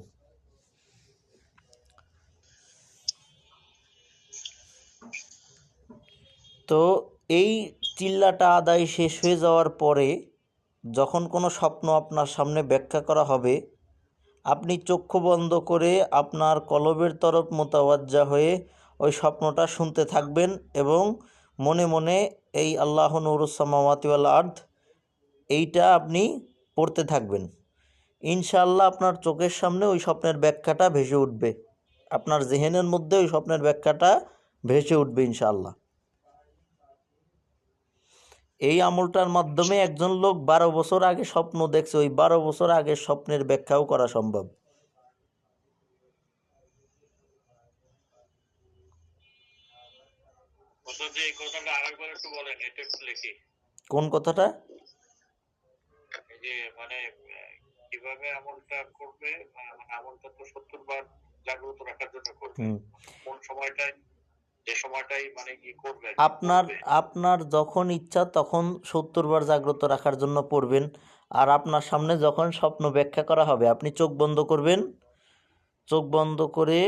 তো এই চিল্লাটা আদায় শেষ হয়ে যাওয়ার পরে যখন কোনো স্বপ্ন আপনার সামনে ব্যাখ্যা করা হবে, আপনি চক্ষু বন্ধ করে আপনার কলবের তরফ মোতাওয়াজ্জা হয়ে ওই স্বপ্নটা শুনতে থাকবেন এবং মনে মনে এই আল্লাহ নূরুস সামাওয়াতি ওয়াল আরদ এইটা আপনি পড়তে থাকবেন। ইনশাআল্লাহ আপনার চোখের সামনে ওই স্বপ্নের ব্যাখ্যাটা ভেসে উঠবে, আপনার জেহেনের মধ্যে ওই স্বপ্নের ব্যাখ্যাটা ভেসে উঠবে ইনশাআল্লাহ। এই আমলটার মাধ্যমে একজন লোক 12 বছর আগে স্বপ্ন দেখছে, ওই 12 বছর আগের স্বপ্নের ব্যাখ্যাও করা সম্ভব। ওস্তাদ জি এই কথাটা আরেকবার একটু বলেন, এটা একটু লিখি। কোন কথাটা? এই যে মানে কিভাবে আমলটা করবে, মানে আমলটা তো 70 বার জাগ্রত রাখার জন্য করবে, কোন সময়টায়, যে সময়টাই মানে কি করবে আপনার যখন ইচ্ছা তখন 70 বার জাগ্রত রাখার জন্য পড়বেন। আর আপনার সামনে যখন স্বপ্ন ব্যাখ্যা করা হবে আপনি চোখ বন্ধ করবেন, চোখ বন্ধ করে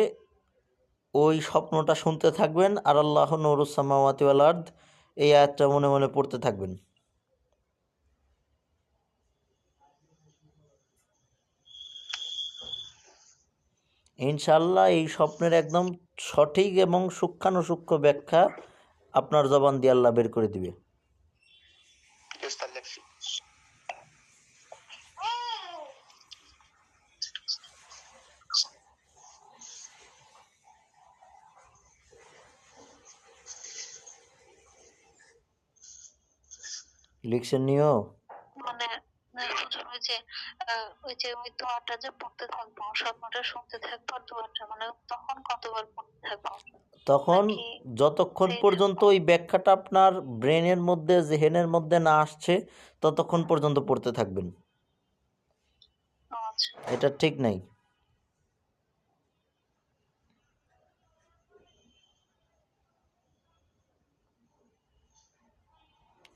ওই স্বপ্নটা শুনতে থাকবেন আর আল্লাহ নূরুস সামাওয়াতি ওয়াল আরদ এই আয়াতটা মনে মনে পড়তে থাকবেন। ইনশাআল্লাহ এই স্বপ্নের একদম সঠিক এবং সূক্ষ্মাণুসূক্ষ্ম ব্যাখ্যা আপনার জবান দিয়ে আল্লাহ বের করে দিবে। ওস্তাদ লেখছি। লিখছেন নিও মানে হুজুর ওই যে ওই দোয়াটা যে পড়তে থাকবো, স্বপ্নটা শুনতে থাকবো, আর দোয়াটা মানে তখন কতবার পড়তে থাকবো তখন নাকি যতক্ষণ সেই পর্যন্ত ওই ব্যাখ্যাটা আপনার ব্রেনের মধ্যে জেহেনের মধ্যে না আসছে ততক্ষণ পর্যন্ত পড়তে থাকবেন, আচ্ছা এটা ঠিক নাই।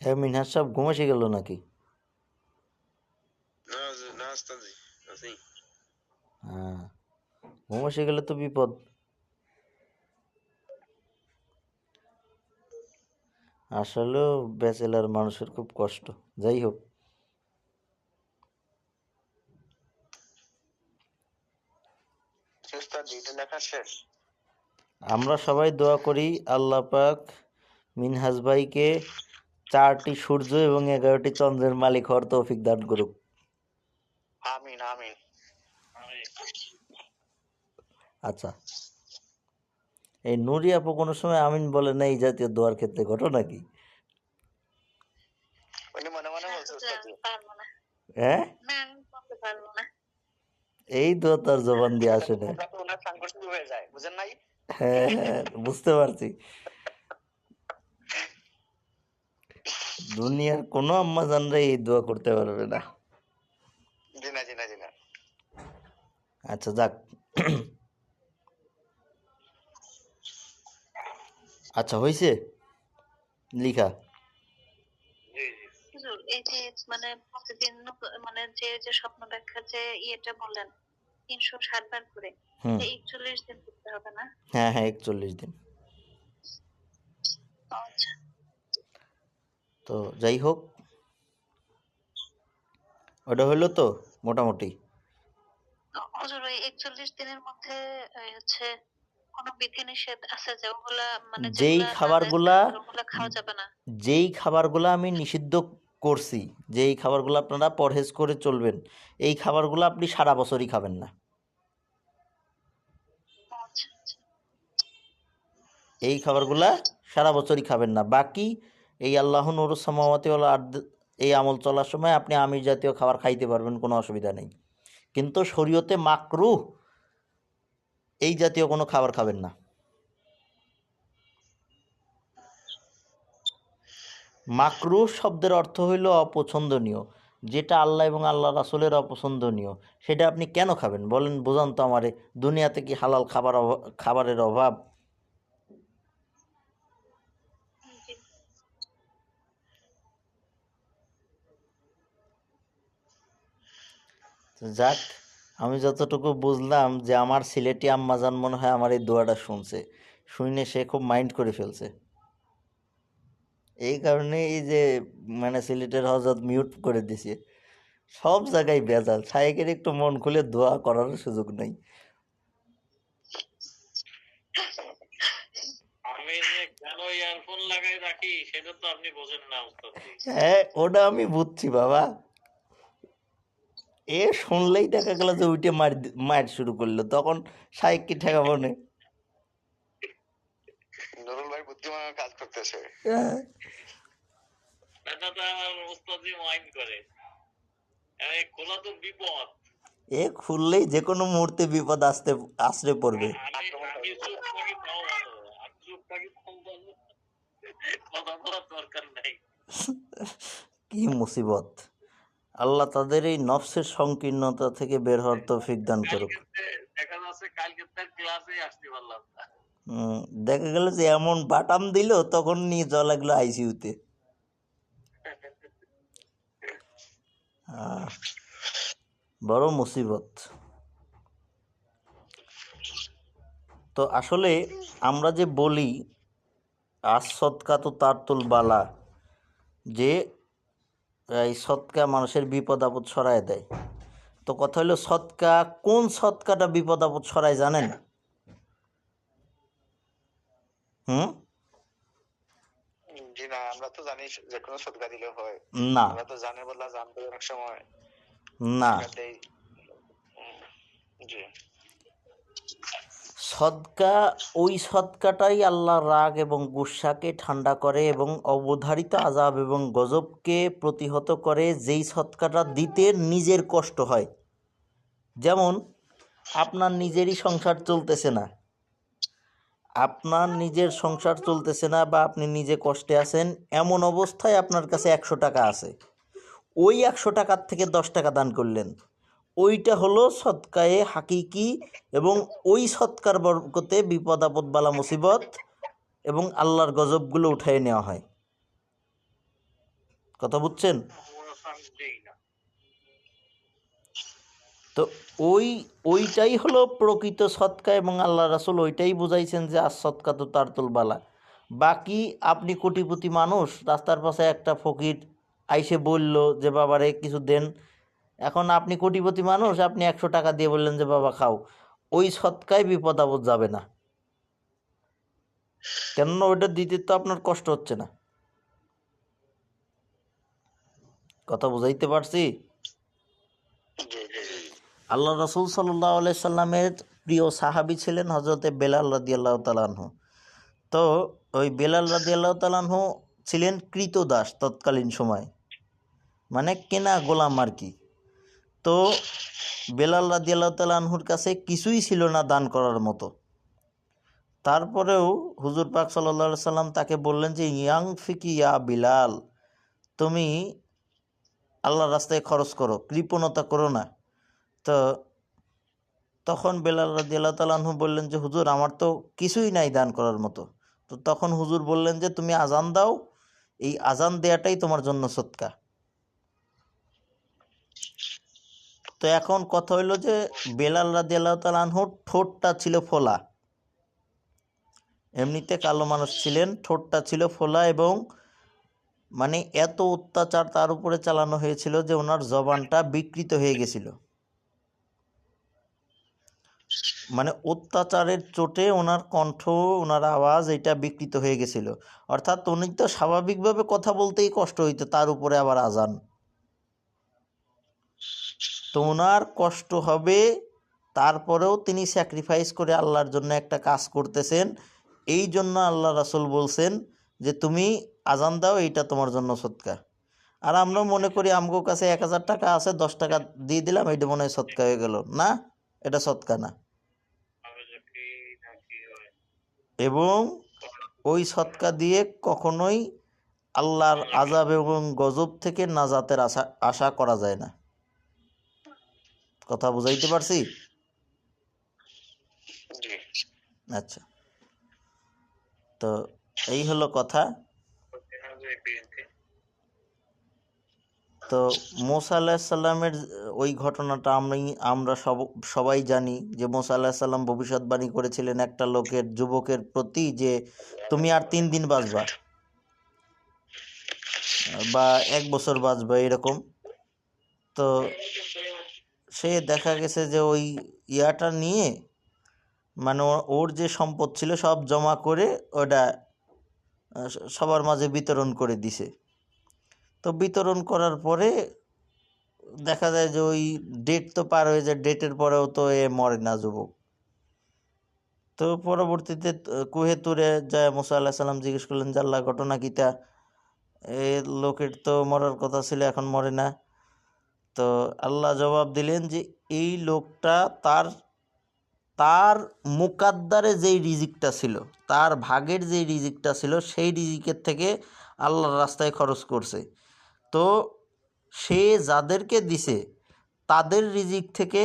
হ্যাঁ মিনহাজ সাহেব ঘুম এসে গেল নাকি? না ওস্তাদজি আছি। হ্যাঁ, ঘুম এসে গেলে তো বিপদ। আসলেও ব্যাচেলার মানুষের খুব কষ্ট। যাই হোক, ওস্তাদজি এটা লেখা শেষ? আমরা সবাই দোয়া করি আল্লাহ পাক মিনহাজ ভাইকে 4টি সূর্য এবং 11টি চন্দ্রের মালিক হওয়ার তৌফিক দান করুক। আমিন আমিন। আচ্ছা, এই নুরি আপু কোনো সময় আমিন বলে না এই জাতীয় দোয়ার ক্ষেত্রে, ঘটনা কি? উনি মনে মনে বলছে ওস্তাদজি। পারবো না, হ্যাঁ, না আমি বলতে পারবো না। এই দোয়া তার জবান দিয়ে আসে না। এটা তো ওনার সাংঘর্ষিক হয়ে যায়, বুঝেন নাই? হ্যাঁ হ্যাঁ, বুঝতে পারছি। দুনিয়ার কোনো আম্মা জানরা এই দোয়া করতে পারবে না। জি না জি না জি না। আচ্ছা যাক, আচ্ছা হয়েছে লিখা। জি জি। হুজুর এই যে মানে প্রতিদিন মানে যে স্বপ্ন ব্যাখ্যা যে ইয়েটা বললেন 360 বার করে, হুম, 41 দিন করতে হবে না? হ্যাঁ হ্যাঁ 41 দিন। আচ্ছা তো যাই হোক, ওটা হইলো তো মোটামুটি। হুজুর ওই 41 দিনের মধ্যে হচ্ছে কোনো বিধিনিষেধ আছে যে ওগুলা মানে যেই যেগুলা নাজায়েজ খাবারগুলা কাজ ওগুলা খাওয়া যাবে না? যেই খাবারগুলো আমি নিষিদ্ধ করছি, যেই খাবারগুলো আপনারা পরহেজ করে চলবেন, এই খাবারগুলো আপনি সারা বছরই খাবেন না। আচ্ছা আচ্ছা এই খাবারগুলা সারা বছরই খাবেন না। বাকি এই আল্লাহ নুরুস সামাওয়াতি ওয়াল আরদ এই আমল চলার সময় আপনি আমিষ জাতীয় খাবার খাইতে পারবেন, কোনো অসুবিধা নেই। কিন্তু শরীয়তে মাকরুহ এই জাতীয় কোনো খাবার খাবেন না। মাকরুহ শব্দের অর্থ হইল অপছন্দনীয়, যেটা আল্লাহ এবং আল্লাহ রাসূলের অপছন্দনীয় সেটা আপনি কেন খাবেন বলেন, বোঝান তো আমারে। দুনিয়াতে কি হালাল খাবারের অভাব? জি যাক, আমি যতটুকু বুঝলাম যে আমার সিলেটি আম্মাজান মনে হয় আমার এই দোয়াটা শুনছে, শুনে সে খুব মাইন্ড করে ফেলছে। এই কারণে এই যে মানে সিলেটের হজরত মিউট করে দিছে। সব জায়গায় ভেজাল, শায়েকের একটু মন খুলে দোয়া করার সুযোগ নাই। আমি যে কেন ইয়ারফোন লাগাই রাখি সেটা তো আপনি বোঝেন না উস্তাদজি। হ্যাঁ ওটা আমি বুঝছি বাবা, এ শুনলেই দেখা গেল যে উঠে মার শুরু করলো, তখন শায়েক কি ঠেকাবো না? নুরুল ভাই বুদ্ধিমান কাজ করতেছে। হ্যাঁ, এটা তো আমার উস্তাদজি মাইন্ড করে। খোলা তো বিপদ। এ খুললেই যে কোনো মুহূর্তে বিপদ আশ্রে পড়বে। আমি চুপ থাকি তাও ভালো, আমি চুপ থাকি তাও ভালো, কথা বলার দরকার নাই। কি মুসিবত! আল্লাহ তাদের এই নফসের সংকীর্ণতা থেকে বের হওয়ার তৌফিক দান করুক। দেখা যাচ্ছে কালকে তার ক্লাসে আসতে পারলাম না। দেখা গেল যে এমন বাটাম দিল তখন নিয়ে যাওয়া লাগলো আইসিইউতে। বড় মুসিবত। তো আসলে আমরা যে বলি আজ সৎকা তো তার তুল বালা, যে এই সৎকা মানুষের বিপদ আপদ সরায় দেয়। তো কথা হলো সৎকা, কোন সৎকাটা বিপদ আপদ সরায় জানেন? জি না, আমরা তো জানি যে কোনো সদকা দিলে হয়। না আমরা তো জানি বললা জানতে অনেক সময় না, টাকা দেই। জি সদকা, ওই সদকাটাই আল্লাহর রাগ এবং গুসাকে ঠান্ডা করে এবং অবধারিত আযাব এবং গজবকে প্রতিহত করে, যেই সদকাটা দিতে নিজের কষ্ট হয়। যেমন আপনার নিজেরই সংসার চলতেছে না, বা আপনি নিজে কষ্টে আছেন, এমন অবস্থায় আপনার কাছে 100 টাকা আছে, ওই 100 টাকার থেকে 10 টাকা দান করলেন, ওইটা হলো সদকায়ে হাকিকি। এবং ওই সদকার বরকতে বিপদ আপদ বালা মুসিবত এবং আল্লাহর গজবগুলো উঠাই নেওয়া হয়। কথা বুঝছেন? তো ওইটাই হলো প্রকৃত সদকা, এবং আল্লাহ রাসূল ওইটাই বুঝাইছেন যে আর সদকা তো তার তুলবালা। বাকি আপনি কোটিপতি মানুষ, রাস্তার পাশে একটা ফকির আইসে বলল যে বাবারে কিছু দেন, এখন আপনি কোটিপতি মানুষ, আপনি 100 টাকা দিয়ে বললেন যে বাবা খাও, ওই সদকায় বিপদ আপদ যাবে না, কেননা ওইটা দিতে তো আপনার কষ্ট হচ্ছে না। কথা বুঝাইতে পারছি? জি জি জি। আল্লাহ রাসূল সাল্লাল্লাহু আলাইহি সাল্লামের প্রিয় সাহাবী ছিলেন হযরতে বেলাল রাদিয়াল্লাহু তাআলা আনহু। তো ওই বেলাল রাদিয়াল্লাহু তাআলা আনহু ছিলেন কৃতদাস তৎকালীন সময়, মানে কেনা গোলাম আর কি। তো বেলাল রাদিয়াল্লাহু তাআলা আনহুর কাছে কিছুই ছিল না দান করার মতো। তারপরেও হুজুর পাক সাল্লাল্লাহু আলাইহি সাল্লাম তাকে বললেন যে ইয়াংফিকি ইয়া বিলাল, তুমি আল্লাহর রাস্তায় খরচ করো, কৃপণতা করো না। তো তখন বেলাল রাদিয়াল্লাহু তাআলা আনহু বললেন যে হুজুর, আমার তো কিছুই নাই দান করার মতো। তো তখন হুজুর বললেন যে তুমি আজান দাও, এই আজান দেয়াটাই তোমার জন্য সদকা। তো এখন কথা হইলো যে বেলাল রাদিয়াল্লাহু তাআলা আনহুর ঠোঁটটা ছিল ফোলা, এমনিতে কালো মানুষ ছিলেন, ঠোঁটটা ছিল ফোলা, এবং মানে এত অত্যাচার তার উপরে চালানো হয়েছিল যে ওনার জবানটা বিকৃত হয়ে গেছিল। মানে অত্যাচারের চোটে ওনার কণ্ঠ, ওনার আওয়াজ এটা বিকৃত হয়ে গেছিল। অর্থাৎ উনি তো স্বাভাবিকভাবে কথা বলতেই কষ্ট হইতো, তার উপরে আবার আজান। তো ওনার কষ্ট হবে, তারপরেও তিনি স্যাক্রিফাইস করে আল্লাহর জন্য একটা কাজ করতেছেন। এই জন্য আল্লাহ রাসূল বলছেন যে তুমি আজান দাও, এইটা তোমার জন্য সদকা। আর আমরা মনে করি আমগো কাছে 1000 টাকা আছে, 10 টাকা দিয়ে দিলাম, এইটা মনে হয় সদকা হয়ে গেল। না, এটা সদকা না। এবং ওই সদকা দিয়ে কখনোই আল্লাহর আযাব এবং গজব থেকে নাজাতের আশা করা যায় না। কথা বুঝাইতে পারছি? জি। আচ্ছা, তো এই হলো কথা। তো মুসা আলাইহিস সালামের ওই ঘটনাটা আমরা সবাই জানি যে মুসা আলাইহিস সালাম ভবিষ্যৎবাণী করেছিলেন একটা যুবকের প্রতি যে তুমি আর 3 দিন বাঁচবা, বা 1 বছর বাঁচবা, এরকম। তো সে দেখা গেছে যে ওই ইয়াটা নিয়ে, মানে ওর যে সম্পদ ছিল সব জমা করে ওটা সবার মাঝে বিতরণ করে দিছে। তো বিতরণ করার পরে দেখা যায় যে ওই ডেট তো পার হয়ে যায়, ডেটের পরেও তো এ মরে না যুবক। তো পরবর্তীতে কুহে তুরে যায় মুসা আল্লাহ সাল্লাম জিজ্ঞেস করলেন যে আল্লাহ, ঘটনা কিতা, এ লোকের তো মরার কথা ছিল, এখন মরে না। তো আল্লাহ জবাব দিলেন যে এই লোকটা তার মুকাদ্দারে যেই রিজিকটা ছিল, তার ভাগের যেই রিজিকটা ছিল, সেই রিজিকের থেকে আল্লাহর রাস্তায় খরচ করছে। তো সে যাদেরকে দিছে তাদের রিজিক থেকে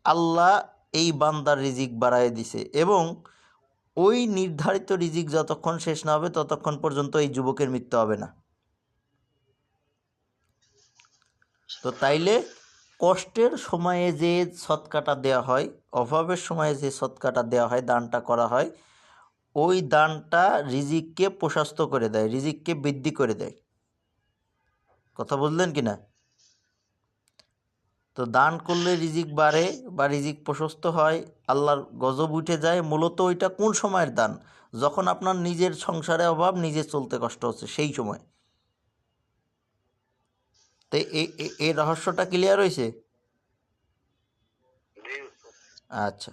আল্লাহ এই বান্দার রিজিক বাড়ায় দিছে, এবং ওই নির্ধারিত রিজিক যতক্ষণ শেষ না হবে ততক্ষণ পর্যন্ত এই যুবকের মৃত্যু হবে না। তো তাইলে কষ্টের সময়ে যে সদকাটা দেওয়া হয়, অভাবের সময়ে যে সদকাটা দেওয়া হয়, দানটা করা হয়, ওই দানটা রিজিককে প্রশস্ত করে দেয়, রিজিককে বৃদ্ধি করে দেয়। কথা বুঝলেন কি না? তো দান করলে রিজিক বাড়ে বা রিজিক প্রশস্ত হয়, আল্লাহর গজব উঠে যায়। মূলত ওইটা কোন সময়ের দান? যখন আপনার নিজের সংসারে অভাব, নিজে চলতে কষ্ট হচ্ছে, সেই সময়। তো এই রহস্যটা ক্লিয়ার হয়েছে? জি। আচ্ছা।